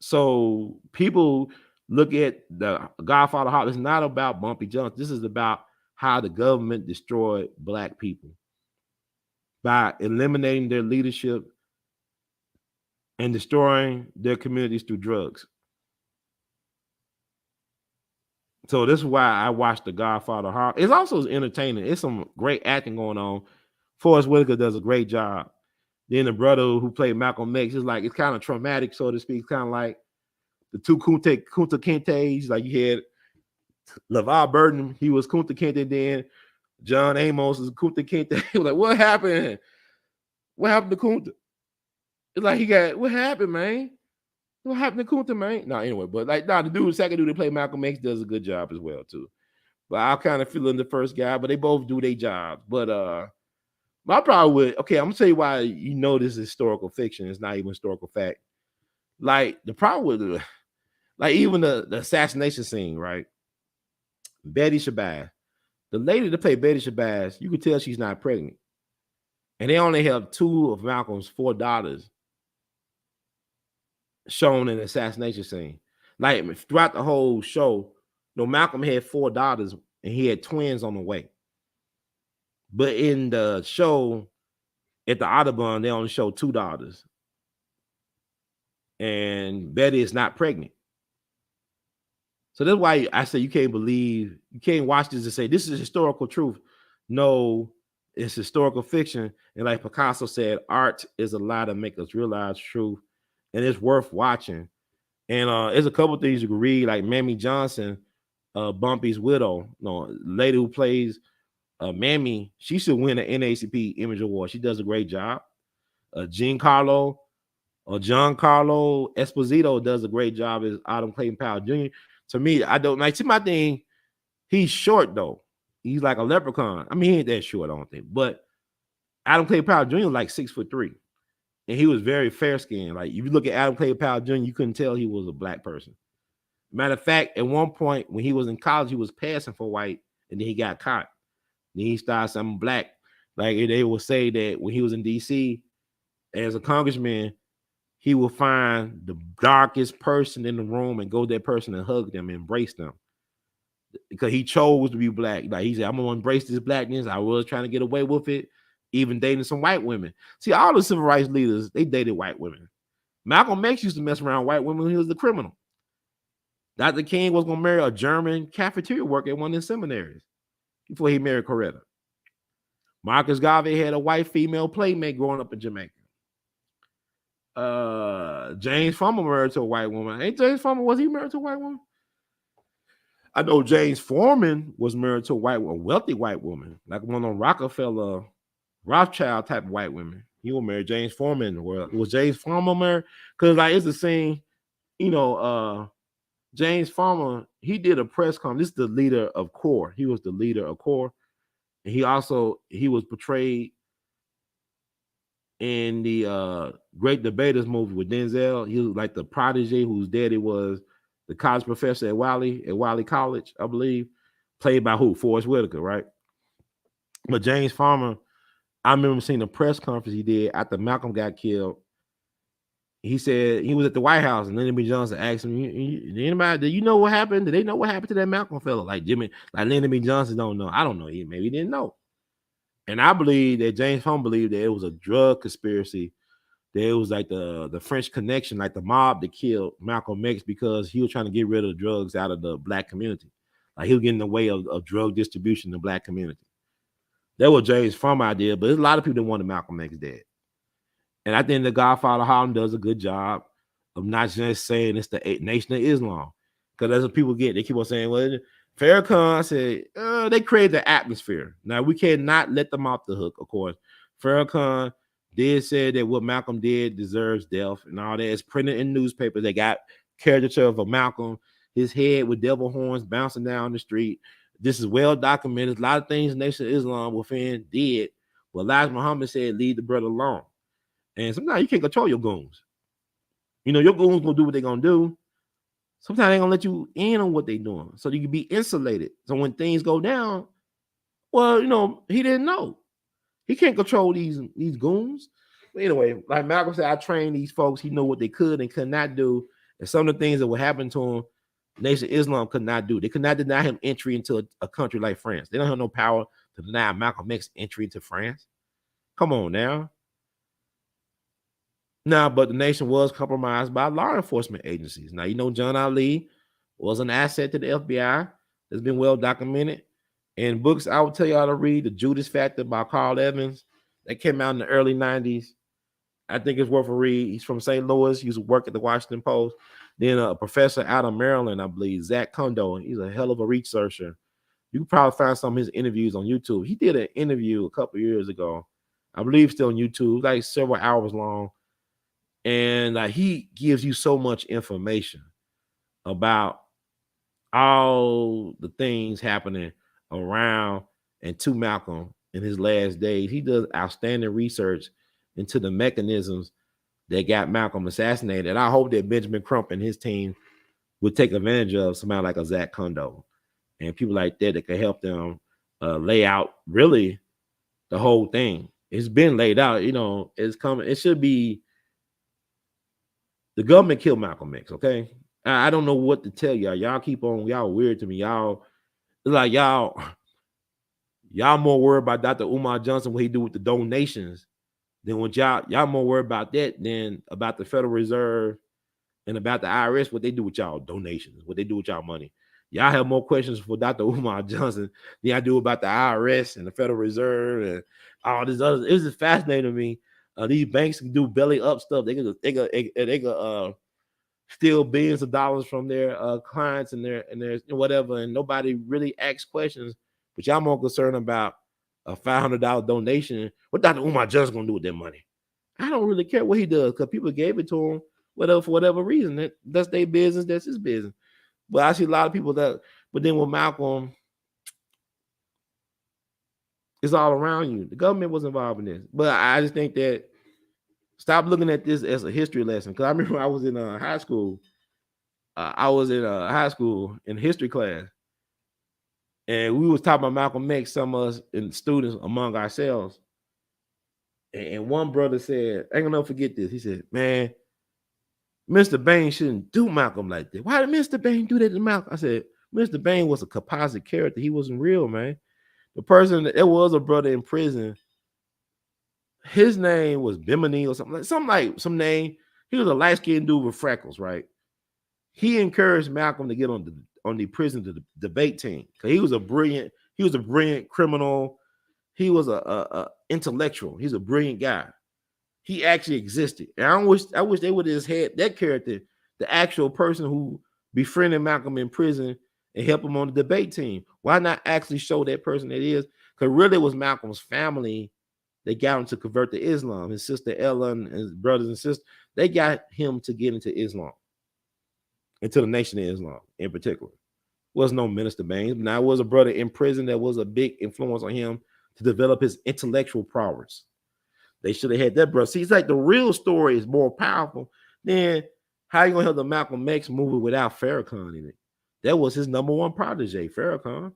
So people look at The Godfather of Harlem. It's not about Bumpy Johnson. This is about how the government destroyed Black people by eliminating their leadership and destroying their communities through drugs. So this is why I watched The Godfather of Harlem. It's also entertaining. It's some great acting going on. Forrest Whitaker does a great job. Then the brother who played Malcolm X is like, it's kind of traumatic, so to speak. It's kind of like the two Kunta Kintes. Like you had LeVar Burton, he was Kunta Kinte, then John Amos is Kunta Kinte. He was like, what happened? What happened to Kunta? It's like what happened, man? What happened to Kunta, man? No, anyway, but the second dude that played Malcolm X does a good job as well, too. But I kind of feel in the first guy, but they both do their jobs. But my problem with, I'm gonna tell you why this is historical fiction. It's not even historical fact. Like the problem with even the assassination scene, right? Betty Shabazz, the lady that played Betty Shabazz, you could tell she's not pregnant. And they only have 2 of Malcolm's 4 daughters shown in the assassination scene. Like throughout the whole show, Malcolm had 4 daughters and he had twins on the way. But in the show, at the Audubon, they only show 2 daughters. And Betty is not pregnant. So that's why I say you can't watch this and say, this is historical truth. No, it's historical fiction. And like Picasso said, art is a lie to make us realize truth. And it's worth watching. And there's a couple things you can read, like Mamie Johnson, Bumpy's widow, lady who plays Mamie, she should win an NAACP Image Award. She does a great job. Giancarlo Esposito does a great job as Adam Clayton Powell Jr. To me, I don't like. See, my thing, he's short though. He's like a leprechaun. I mean, he ain't that short, I don't think. But Adam Clayton Powell Jr. was like 6'3", and he was very fair skinned. Like if you look at Adam Clayton Powell Jr., you couldn't tell he was a Black person. Matter of fact, at one point when he was in college, he was passing for white, and then he got caught. Then he started something Black. Like they will say that when he was in DC as a congressman, he will find the darkest person in the room and go to that person and hug them and embrace them. Because he chose to be Black. Like he said, I'm gonna embrace this Blackness. I was trying to get away with it, even dating some white women. See, all the civil rights leaders, they dated white women. Malcolm X used to mess around with white women when he was the criminal. Dr. King was gonna marry a German cafeteria worker at one of the seminaries before he married Coretta. Marcus Garvey had a white female playmate growing up in Jamaica. James Farmer married to a white woman. Ain't James Farmer, was he married to a white woman? I know James Foreman was married to a wealthy white woman, like one of them Rockefeller, Rothschild type of white women. He will marry James Foreman. Was James Foreman married? Because like it's the same, you know, James Foreman, he did a press conference. This is the leader of CORE. He was the leader of CORE. And he was portrayed in the Great Debaters movie with Denzel. He was like the protege whose daddy was the college professor at Wiley College, I believe, played by who? Forrest Whitaker, right? But James Foreman, I remember seeing a press conference he did after Malcolm got killed. He said he was at the White House, and Lyndon B. Johnson asked him, "Anybody? Do you know what happened? Did they know what happened to that Malcolm fellow?" Like Lyndon B. Johnson don't know. I don't know. Maybe he didn't know. And I believe that James Foreman believed that it was a drug conspiracy. That it was like the French connection, like the mob that killed Malcolm X because he was trying to get rid of the drugs out of the black community. Like he was getting in the way of drug distribution in the black community. That was James Foreman idea, but there's a lot of people that wanted Malcolm X dead. And I think the GODfather of Harlem does a good job of not just saying it's the Nation of Islam. Because that's what people get. They keep on saying, well, Farrakhan said, they created the atmosphere. Now, we cannot let them off the hook, of course. Farrakhan did say that what Malcolm did deserves death and all that. It's printed in newspapers. They got caricature of a Malcolm, his head with devil horns bouncing down the street. This is well documented. A lot of things Nation of Islam within did. But Elijah Muhammad said, leave the brother alone. And sometimes you can't control your goons. You know, your goons gonna do what they're gonna do. Sometimes they're gonna let you in on what they're doing. So you can be insulated. So when things go down, well, you know, he didn't know. He can't control these goons. But anyway, like Malcolm said, I trained these folks. He knew what they could and could not do. And some of the things that would happen to him, Nation of Islam could not do. They could not deny him entry into a country like France. They don't have no power to deny Malcolm X entry into France. Come on now. Now, but the nation was compromised by law enforcement agencies. Now, you know, John Ali was an asset to the FBI. It's been well documented. And books I would tell y'all to read, The Judas Factor by Carl Evans, that came out in the early 90s. I think it's worth a read. He's from St. Louis. He used to work at the Washington Post. Then a professor out of Maryland, I believe, Zach Kondo. He's a hell of a researcher. You can probably find some of his interviews on YouTube. He did an interview a couple years ago. I believe still on YouTube, like several hours long. And he gives you so much information about all the things happening around and to Malcolm in his last days. He does outstanding research into the mechanisms that got Malcolm assassinated. And I hope that Benjamin Crump and his team would take advantage of somebody like a Zach Kondo and people like that can help them lay out really the whole thing. It's been laid out, you know, it's coming. It should be. The government killed Malcolm X, okay? I don't know what to tell y'all. Y'all keep on, y'all weird to me. Y'all more worried about Dr. Umar Johnson, what he do with the donations, than what y'all more worried about that than about the Federal Reserve and about the IRS, what they do with y'all donations, what they do with y'all money. Y'all have more questions for Dr. Umar Johnson than I do about the IRS and the Federal Reserve and all this other. It's just fascinating to me. These banks can do belly up stuff. They can steal billions of dollars from their clients and their whatever, and nobody really asks questions. But y'all more concerned about a $500 donation. What Dr. Umar Johnson gonna do with that money? I don't really care what he does because people gave it to him, whatever for whatever reason. That's their business. That's his business. But I see a lot of people that. But then with Malcolm, it's all around you. The government was involved in this, but I just think that. Stop looking at this as a history lesson. Because I remember I was in high school. I was in high school in history class. And we was talking about Malcolm X, some of us and students among ourselves. And one brother said, I ain't gonna never forget this. He said, man, Mr. Bain shouldn't do Malcolm like that. Why did Mr. Bain do that to Malcolm? I said, Mr. Bain was a composite character. He wasn't real, man. The person, there was a brother in prison. His name was Bimini or something, some name. He was a light-skinned dude with freckles, right? He encouraged Malcolm to get on the prison debate team because he was a brilliant criminal. He was a intellectual. He's a brilliant guy. He actually existed. And I wish they would have just had that character, the actual person who befriended Malcolm in prison and help him on the debate team. Why not actually show that person it is? Because really it was Malcolm's family They got him to convert to Islam. His sister Ella and his brothers and sisters, they got him to get into Islam, into the Nation of Islam in particular. Was no Minister Baines, but now was a brother in prison that was a big influence on him to develop his intellectual prowess. They should have had that brother. See, it's like the real story is more powerful than how you gonna have the Malcolm X movie without Farrakhan in it. That was his number one protege, Farrakhan.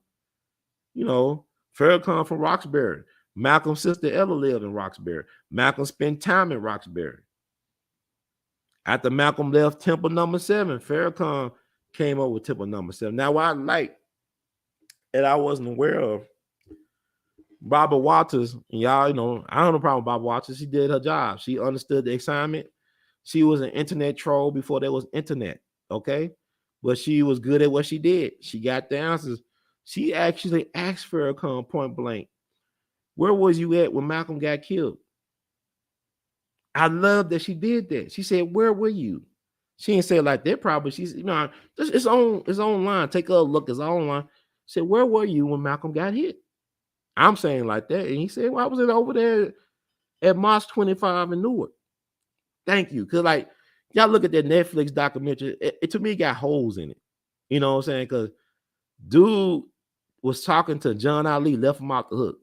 You know, Farrakhan from Roxbury. Malcolm's sister Ella lived in Roxbury. Malcolm spent time in Roxbury. After Malcolm left Temple Number 7, Farrakhan came up with Temple Number 7. Now, what I like that I wasn't aware of, Barbara Walters, and y'all, you know, I don't have a problem with Barbara Walters. She did her job. She understood the assignment. She was an internet troll before there was internet, okay? But she was good at what she did. She got the answers. She actually asked Farrakhan point blank, where was you at when Malcolm got killed? I love that she did that. She said, where were you? She didn't say it like that, probably. She's, you know, it's online. Take a look, it's online. She said, where were you when Malcolm got hit? I'm saying like that. And he said, well, I was over there at Mosque 25 in Newark. Thank you. Because, like, y'all look at that Netflix documentary, it to me got holes in it. You know what I'm saying? Because dude was talking to John Ali, left him off the hook.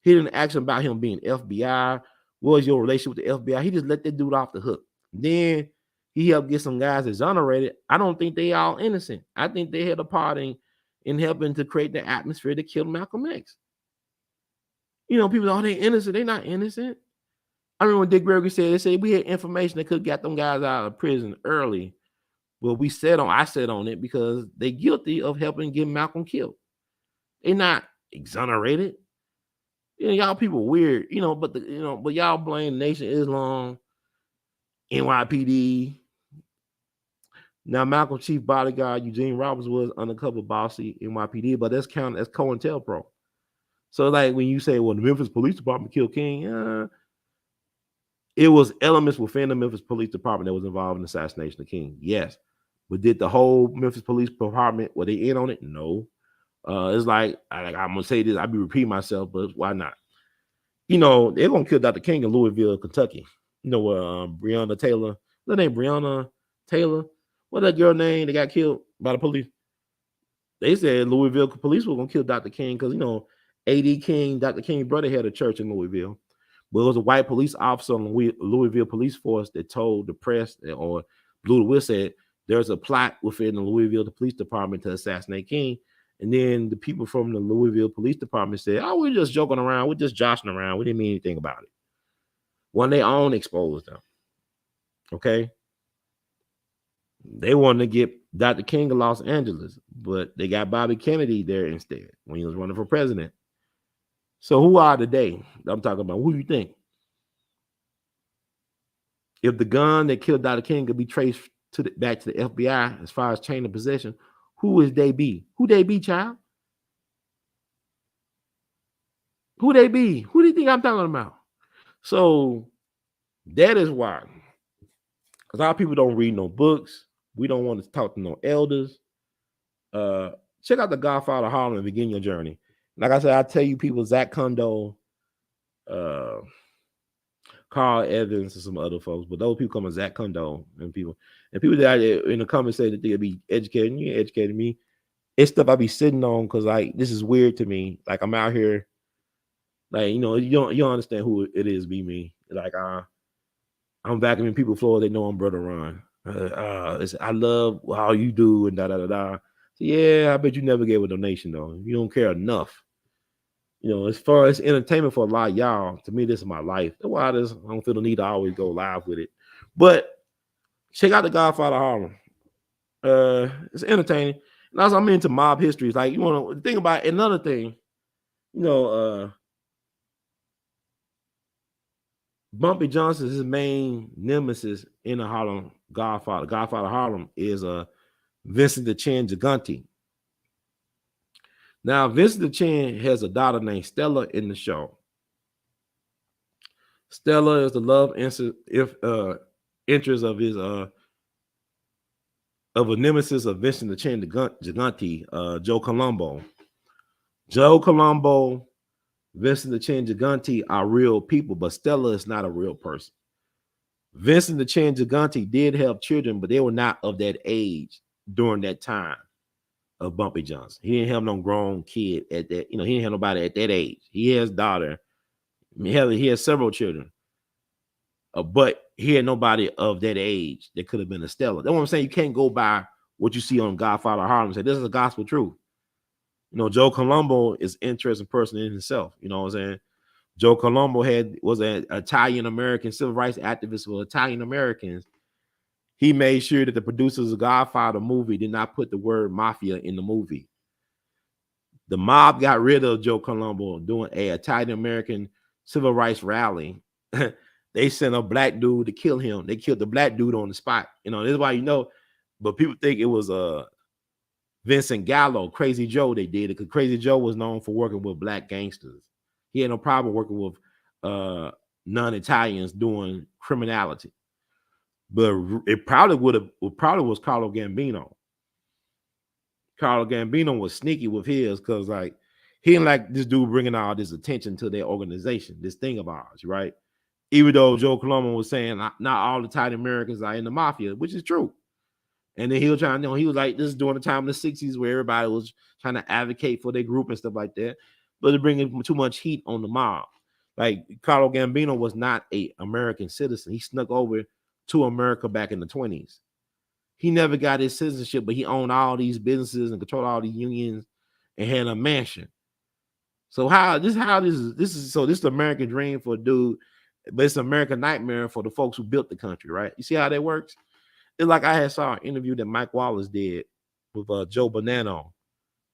He didn't ask him about him being FBI. What was your relationship with the FBI? He just let that dude off the hook. Then he helped get some guys exonerated. I don't think they all innocent. I think they had a part in helping to create the atmosphere that killed Malcolm X. You know, people, they innocent. They're not innocent. I remember when Dick Gregory said, they said we had information that could have got them guys out of prison early. Well, I said on it because they're guilty of helping get Malcolm killed. They're not exonerated. You know, y'all people weird, you know, but y'all blame Nation of Islam, NYPD. Now, Malcolm's chief bodyguard, Eugene Roberts, was undercover bossy NYPD, but that's counted as COINTELPRO. So, like, when you say, well, the Memphis Police Department killed King, it was elements within the Memphis Police Department that was involved in the assassination of King. Yes. But did the whole Memphis Police Department, were they in on it? No. It's like, I'm going to say this, I'll be repeating myself, but why not? You know, they're going to kill Dr. King in Louisville, Kentucky. You know, Breonna Taylor, that name Breonna Taylor, what's that girl name that got killed by the police? They said Louisville police were going to kill Dr. King because, you know, A.D. King, Dr. King's brother, had a church in Louisville. But it was a white police officer on the Louisville police force that told the press or blew the whistle, said there's a plot within the Louisville police department to assassinate King. And then the people from the Louisville police department said, oh, we're just joking around. We're just joshing around. We didn't mean anything about it. When they own exposed them. Okay. They wanted to get Dr. King of Los Angeles, but they got Bobby Kennedy there instead when he was running for president. So who are today? I'm talking about, who do you think? If the gun that killed Dr. King could be traced back to the FBI as far as chain of possession, who would they be? Who they be, child? Who they be? Who do you think I'm talking about? So that is why. Because a lot of people don't read no books. We don't want to talk to no elders. Check out the GODfather of Harlem and begin your journey. Like I said, I tell you people, Zach Kondo, Carl Evans, and some other folks, but those people come with Zach Kondo and people that in the comments say that they'll be educating you, educating me. It's stuff I be sitting on because, like, this is weird to me. Like, I'm out here, like, you know, you don't understand who it is, be me. Like, I'm vacuuming people floor. They know I'm Brother Ron. I love how you do and da da da da. So, yeah, I bet you never gave a donation though. You don't care enough. You know, as far as entertainment for a lot of y'all, to me, this is my life. That's why I don't feel the need to always go live with it. But check out the GODfather of Harlem. It's entertaining. And also, I'm into mob histories. Like, you want to think about another thing, you know, Bumpy Johnson, his main nemesis in the Harlem GODfather. GODfather of Harlem is Vincent the Chin Gigante. Now, Vincent the Chin has a daughter named Stella in the show. Stella is the love interest of his of a nemesis of Vincent the Chin Gigante, Joe Colombo. Joe Colombo Vincent the Chin Gigante are real people, but Stella is not a real person. Vincent the Chin Gigante did have children, but they were not of that age during that time of Bumpy Johnson. He didn't have no grown kid at that, he didn't have nobody at that age. He has daughter. He has several children. But he had nobody of that age that could have been a Stella. That's what I'm saying. You can't go by what you see on Godfather of Harlem and say, this is a gospel truth. Joe Colombo is an interesting person in himself. You know what I'm saying? Joe Colombo was an Italian-American civil rights activist for Italian-Americans. He made sure that the producers of Godfather movie did not put the word mafia in the movie. The mob got rid of Joe Colombo doing an Italian-American civil rights rally. They sent a black dude to kill him. They killed the black dude on the spot. This is why but people think it was Vincent Gallo, Crazy Joe. They did it because Crazy Joe was known for working with black gangsters. He had no problem working with non-Italians doing criminality. But it probably was Carlo Gambino. Carlo Gambino was sneaky with his because he didn't like this dude bringing all this attention to their organization, this thing of ours, right? Even though Joe Colombo was saying not all Italian Americans are in the mafia, which is true. And then he was trying, he was like, this is during the time of the 60s where everybody was trying to advocate for their group and stuff like that. But they're bringing too much heat on the mob. Like Carlo Gambino was not an American citizen. He snuck over to America back in the 20s. He never got his citizenship, but he owned all these businesses and controlled all these unions and had a mansion. So this is the American dream for a dude, but it's an American nightmare for the folks who built the country, right? You see how that works? It's like I had saw an interview that Mike Wallace did with Joe Bonanno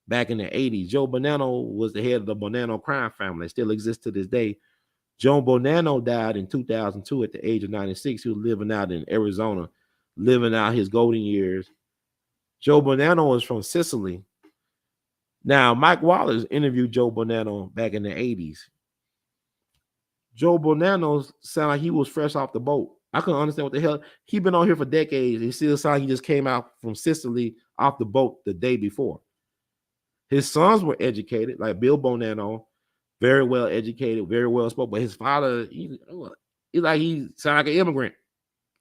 back in the 80s. Joe Bonanno was the head of the Bonanno crime family. It still exists to this day. Joe Bonanno died in 2002 at the age of 96. He was living out in Arizona, living out his golden years. Joe Bonanno was from Sicily. Now, Mike Wallace interviewed Joe Bonanno back in the 80s. Joe Bonanno sounded like he was fresh off the boat. I couldn't understand what the hell. He'd been on here for decades. He still sounded like he just came out from Sicily off the boat the day before. His sons were educated, like Bill Bonanno, very well educated, very well spoken. But his father, he sounded like an immigrant.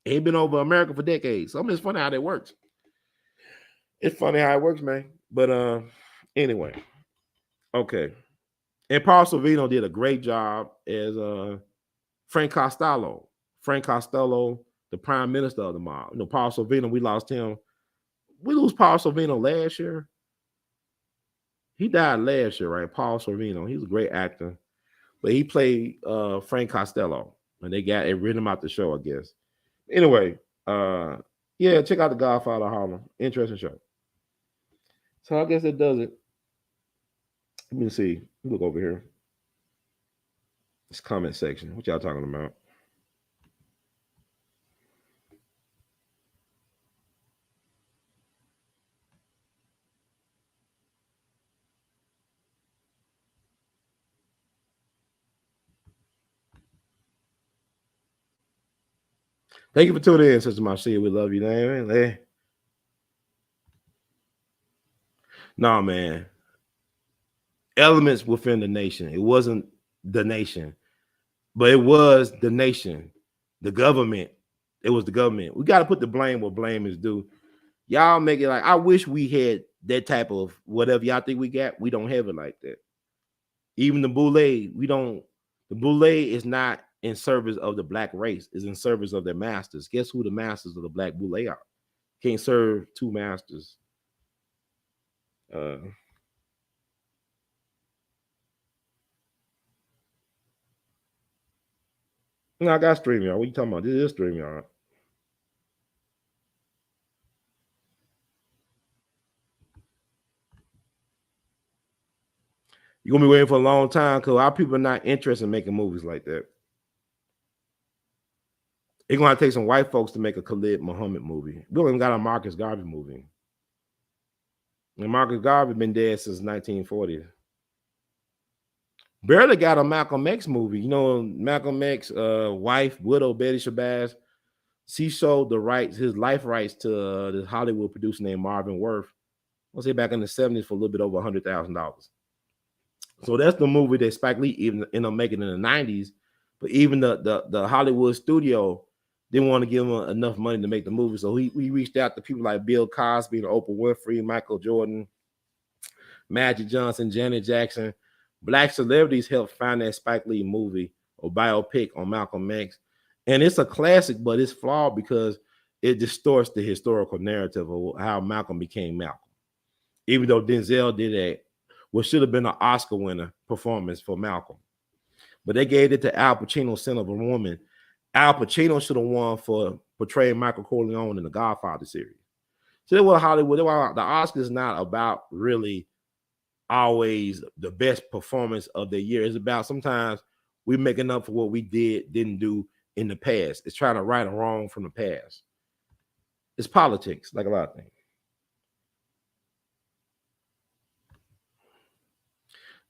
He'd been over America for decades. So it's funny how that works. It's funny how it works, man. But anyway, okay. And Paul Sorvino did a great job as Frank Costello. Frank Costello, the prime minister of the mob. Paul Sorvino, we lost him. We lose Paul Sorvino last year. He died last year, right? Paul Sorvino. He was a great actor. But he played Frank Costello. And they written him out the show, I guess. Anyway, yeah, check out The Godfather of Harlem. Interesting show. So I guess that does it. Let me see. Look over here. This comment section. What y'all talking about? Thank you for tuning in, Sister Marcia. We love you, man. No, man. Elements within the nation. It wasn't the nation, but it was the nation, the government. It was the government. We got to put the blame where blame is due. Y'all make it like, I wish we had that type of whatever y'all think we got. We don't have it like that. Even the boule, the boule is not in service of the black race, is in service of their masters. Guess who the masters of the black boule are? Can't serve two masters. No, I got StreamYard. What you talking about? This is StreamYard. You're going to be waiting for a long time because our people are not interested in making movies like that. It's going to take some white folks to make a Khalid Muhammad movie. We don't even got a Marcus Garvey movie. And Marcus Garvey been dead since 1940. Barely got a Malcolm X movie. Malcolm X wife, widow, Betty Shabazz, she sold his life rights to this Hollywood producer named Marvin Worth. I'll say back in the 70s for a little bit over $100,000. So that's the movie that Spike Lee even ended up making in the 90s. But even the Hollywood studio didn't want to give him enough money to make the movie. So he reached out to people like Bill Cosby, Oprah Winfrey, Michael Jordan, Magic Johnson, Janet Jackson. Black celebrities helped finance Spike Lee movie or biopic on Malcolm X. And it's a classic, but it's flawed because it distorts the historical narrative of how Malcolm became Malcolm. Even though Denzel did what should have been an Oscar winner performance for Malcolm. But they gave it to Al Pacino, Son of a Woman. Al Pacino should have won for portraying Michael Corleone in the Godfather series. So that's what Hollywood, the Oscar is not about really always the best performance of the year. It's about sometimes we making up for what we didn't do in the past. It's trying to right a wrong from the past. It's politics, like a lot of things.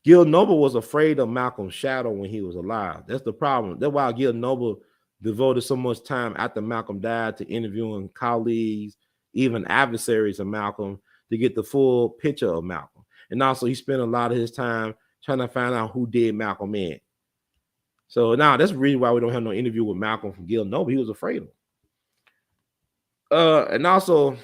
Gil Noble was afraid of Malcolm's shadow when he was alive. That's the problem. That's why Gil Noble devoted so much time after Malcolm died to interviewing colleagues, even adversaries of Malcolm, to get the full picture of Malcolm. And also he spent a lot of his time trying to find out who did Malcolm in. So now that's the reason why we don't have no interview with Malcolm from Gil Noble. He was afraid of him. And also,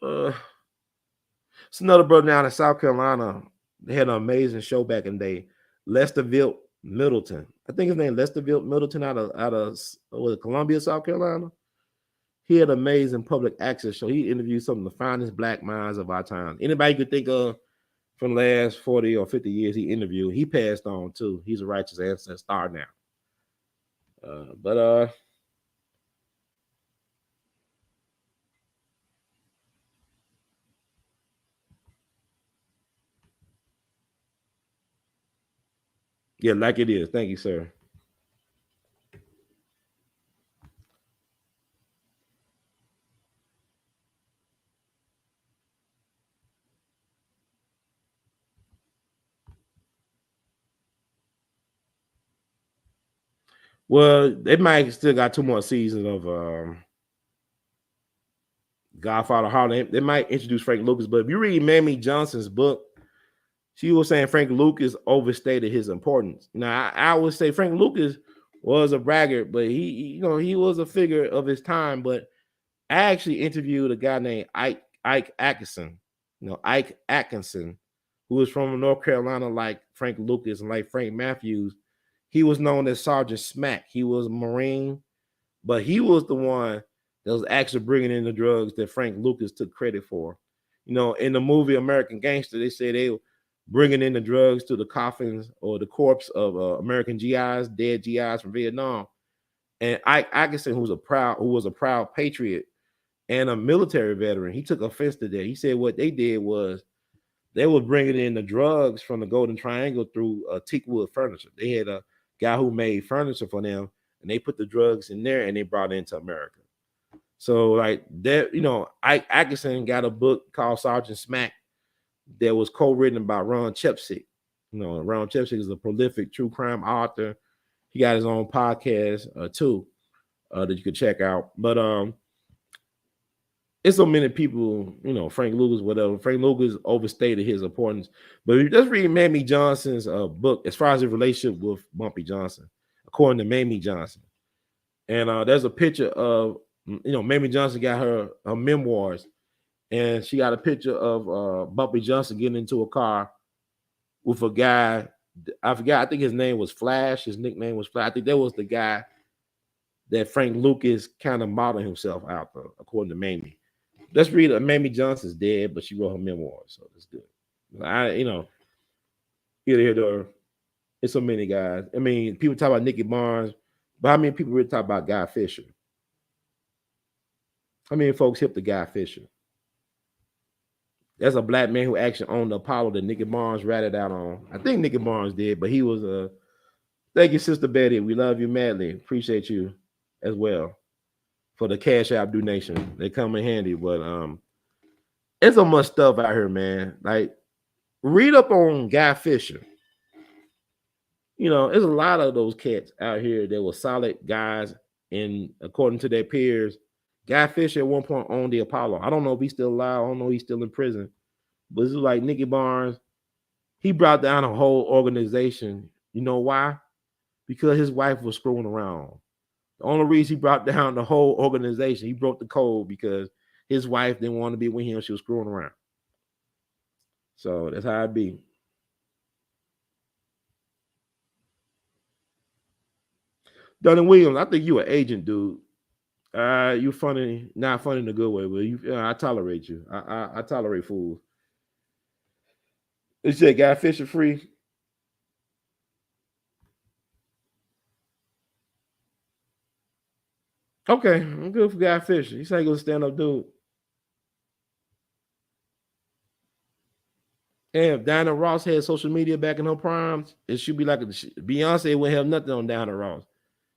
it's another brother down in South Carolina. They had an amazing show back in the day. Lesterville Middleton. I think his name Lesterville Middleton out of Columbia, South Carolina. He had an amazing public access show. He interviewed some of the finest black minds of our time. Anybody you could think of from the last 40 or 50 years he interviewed, he passed on too. He's a righteous ancestor star now. Yeah, like it is. Thank you, sir. Well, they might still got 2 more seasons of GODfather of Harlem. They might introduce Frank Lucas, but if you read Mamie Johnson's book, she was saying Frank Lucas overstated his importance. Now, I would say Frank Lucas was a braggart, but he was a figure of his time. But I actually interviewed a guy named Ike Atkinson, Ike Atkinson, who was from North Carolina, like Frank Lucas and like Frank Matthews. He was known as Sergeant Smack. He was a Marine, but he was the one that was actually bringing in the drugs that Frank Lucas took credit for. In the movie American Gangster, they say they were bringing in the drugs to the coffins or the corpse of American GIs, dead GIs from Vietnam. And Ike Atkinson, who was a proud patriot and a military veteran, he took offense to that. He said what they did was they were bringing in the drugs from the Golden Triangle through teakwood furniture. They had a guy who made furniture for them, and they put the drugs in there and they brought it into America. So like that, Ike Atkinson got a book called Sergeant Smack that was co-written by Ron Chepsick. Ron Chepsick is a prolific true crime author. He got his own podcast too that you could check out. But it's so many people, Frank Lucas, whatever. Frank Lucas overstated his importance. But if you just read Mamie Johnson's book, as far as his relationship with Bumpy Johnson, according to Mamie Johnson. And there's a picture of, Mamie Johnson got her memoirs, and she got a picture of Bumpy Johnson getting into a car with a guy. I forgot. I think his name was Flash. His nickname was Flash. I think that was the guy that Frank Lucas kind of modeled himself after, according to Mamie. Let's read it. Mamie Johnson's dead, but she wrote her memoirs, so that's good. It's so many guys. I mean, people talk about Nicky Barnes, but how many people really talk about Guy Fisher? How many folks hip to Guy Fisher? That's a black man who actually owned the Apollo that Nicky Barnes ratted out on. I think Nicky Barnes did, but he was a. Thank you, Sister Betty. We love you madly. Appreciate you as well for the Cash App donation. They come in handy, but it's so much stuff out here, man. Like, read up on Guy Fisher. There's a lot of those cats out here that were solid guys, and according to their peers, Guy Fisher at one point owned the Apollo. I don't know if he's still alive. I don't know if he's still in prison. But this is like Nicky Barnes. He brought down a whole organization. You know why? Because his wife was screwing around. The only reason he brought down the whole organization, he broke the code because his wife didn't want to be with him. She was screwing around. So that's how it be. Donnie Williams, I think you an agent, dude. You funny, not funny in a good way, but you, I tolerate you. I tolerate fools. This shit got fishing free. Okay, I'm good for Guy Fisher. He's ain't gonna stand up, dude. And if Diana Ross had social media back in her primes, it should be like Beyonce wouldn't have nothing on Diana Ross.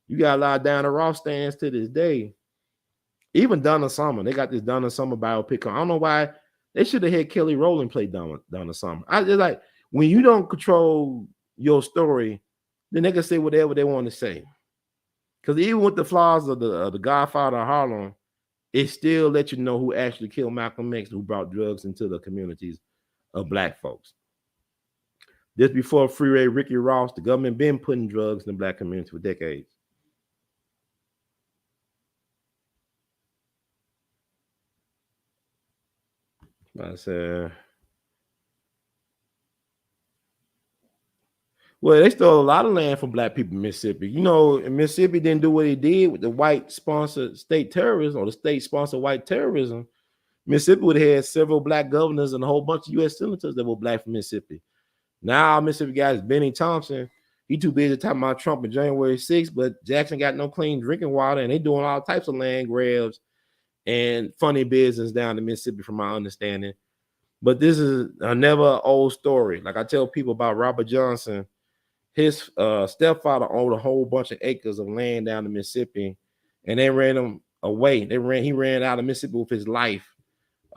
You got a lot of Diana Ross stands to this day. Even Donna Summer, they got this Donna Summer biopic. I don't know why they should have had Kelly Rowland play Donna Summer. I just like when you don't control your story, then they can say whatever they want to say. Because even with the flaws of the Godfather of Harlem, it still let you know who actually killed Malcolm X, who brought drugs into the communities of black folks. Just before Freeway Ricky Ross, the government been putting drugs in the black community for decades. I said, well, they stole a lot of land from black people in Mississippi. You know, Mississippi didn't do what they did with the white sponsored state terrorism or the state sponsored white terrorism. Mississippi would have had several black governors and a whole bunch of U.S. senators that were black from Mississippi. Now, our Mississippi guy is Benny Thompson. He too busy talking about Trump on January 6th, but Jackson got no clean drinking water, and they doing all types of land grabs and funny business down in Mississippi, from my understanding. But this is a never old story. Like I tell people about Robert Johnson, his stepfather owned a whole bunch of acres of land down in Mississippi, and they ran him away. He ran out of Mississippi with his life,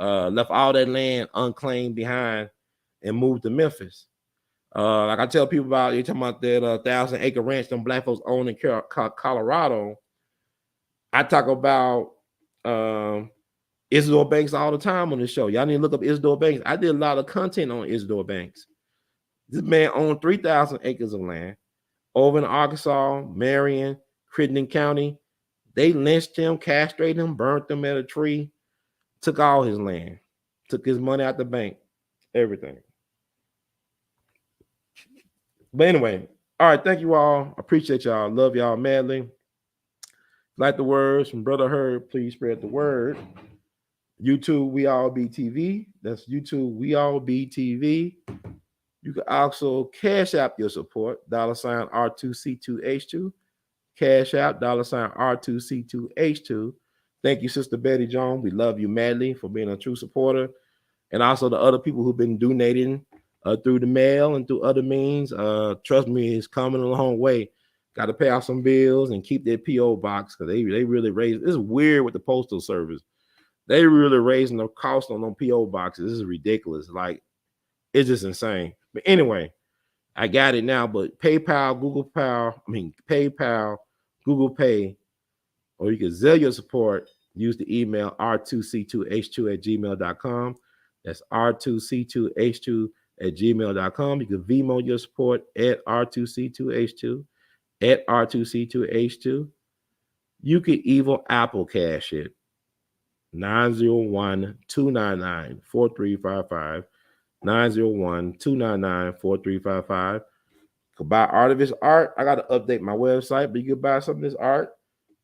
left all that land unclaimed behind, and moved to Memphis. Like I tell people about, you're talking about that 1,000-acre ranch them black folks own in Colorado. I talk about Isidore Banks all the time on the show. Y'all need to look up Isidore Banks. I did a lot of content on Isidore Banks. This man owned 3,000 acres of land over in Arkansas, Marion, Crittenden County. They lynched him, castrated him, burnt him at a tree, took all his land, took his money out the bank, everything. But anyway, all right, thank you all. I appreciate y'all. Love y'all madly. Like the words from Brother Herb, please spread the word. YouTube, We All Be TV. That's YouTube, We All Be TV. You can also cash out your support, $ R2C2H2. Cash out, $ R2C2H2. Thank you, Sister Betty Jones. We love you madly for being a true supporter. And also the other people who've been donating through the mail and through other means. Trust me, it's coming a long way. Got to pay off some bills and keep their P.O. box, because they really raised. It's weird with the postal service. They really raising the cost on them P.O. boxes. This is ridiculous. Like, it's just insane. But anyway, I got it now. But PayPal, PayPal, Google Pay, or you can Zelle your support. Use the email r2c2h2@gmail.com. That's r2c2h2@gmail.com. You can Venmo your support at r2c2h2, at r2c2h2. You can even Apple Cash it. 901-299-4355. 901-299-4355. Could buy art of his art. I got to update my website, but you can buy some of this art.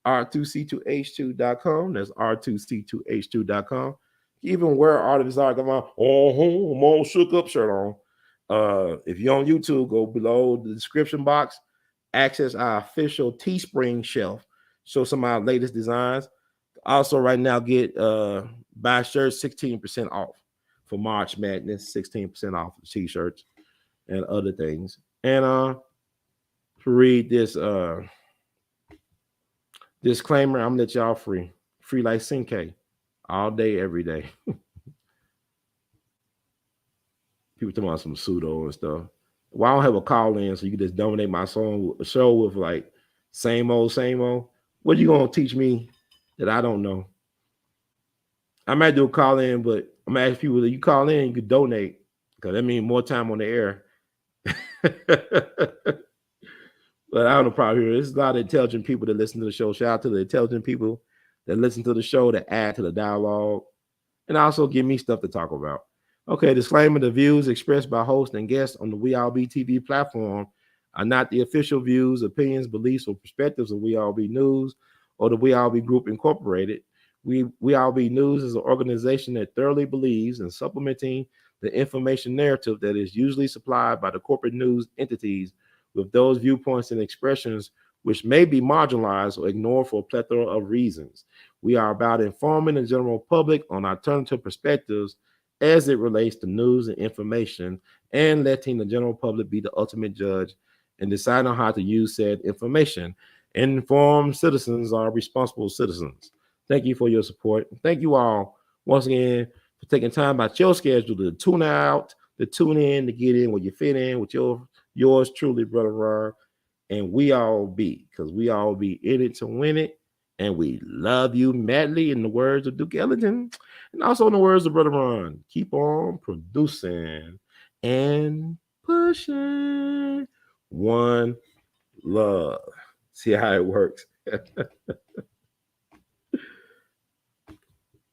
r2c2h2.com. That's r2c2h2.com. You even wear art of his art. Come on, I'm all shook up shirt on. If you're on YouTube, go below the description box. Access our official Teespring shelf. Show some of our latest designs. Also, right now, get buy shirts 16% off for March Madness. 16% off the t-shirts and other things. And to read this disclaimer, I'm gonna let y'all free like Cinque, all day, every day. People talking about some pseudo and stuff. Well, I don't have a call in, so you can just donate my show with like same old. What are you gonna teach me that I don't know? I might do a call in, but I'm gonna ask people that you call in, you can donate, because that means more time on the air. But I don't know problem here. There's a lot of intelligent people that listen to the show. Shout out to the intelligent people that listen to the show, that add to the dialogue, and also give me stuff to talk about. Okay, disclaimer: the views expressed by hosts and guests on the We All Be TV platform are not the official views, opinions, beliefs, or perspectives of We All Be News or the We All Be Group Incorporated. We All Be News is an organization that thoroughly believes in supplementing the information narrative that is usually supplied by the corporate news entities with those viewpoints and expressions which may be marginalized or ignored for a plethora of reasons. We are about informing the general public on alternative perspectives as it relates to news and information, and letting the general public be the ultimate judge and decide on how to use said information. Informed citizens are responsible citizens. Thank you for your support. Thank you all once again for taking time out your schedule to tune out, to tune in, to get in where you fit in with yours truly, Brother Ron. And we all be, because we all be in it to win it. And we love you madly, in the words of Duke Ellington. And also in the words of Brother Ron. Keep on producing and pushing. One love. See how it works.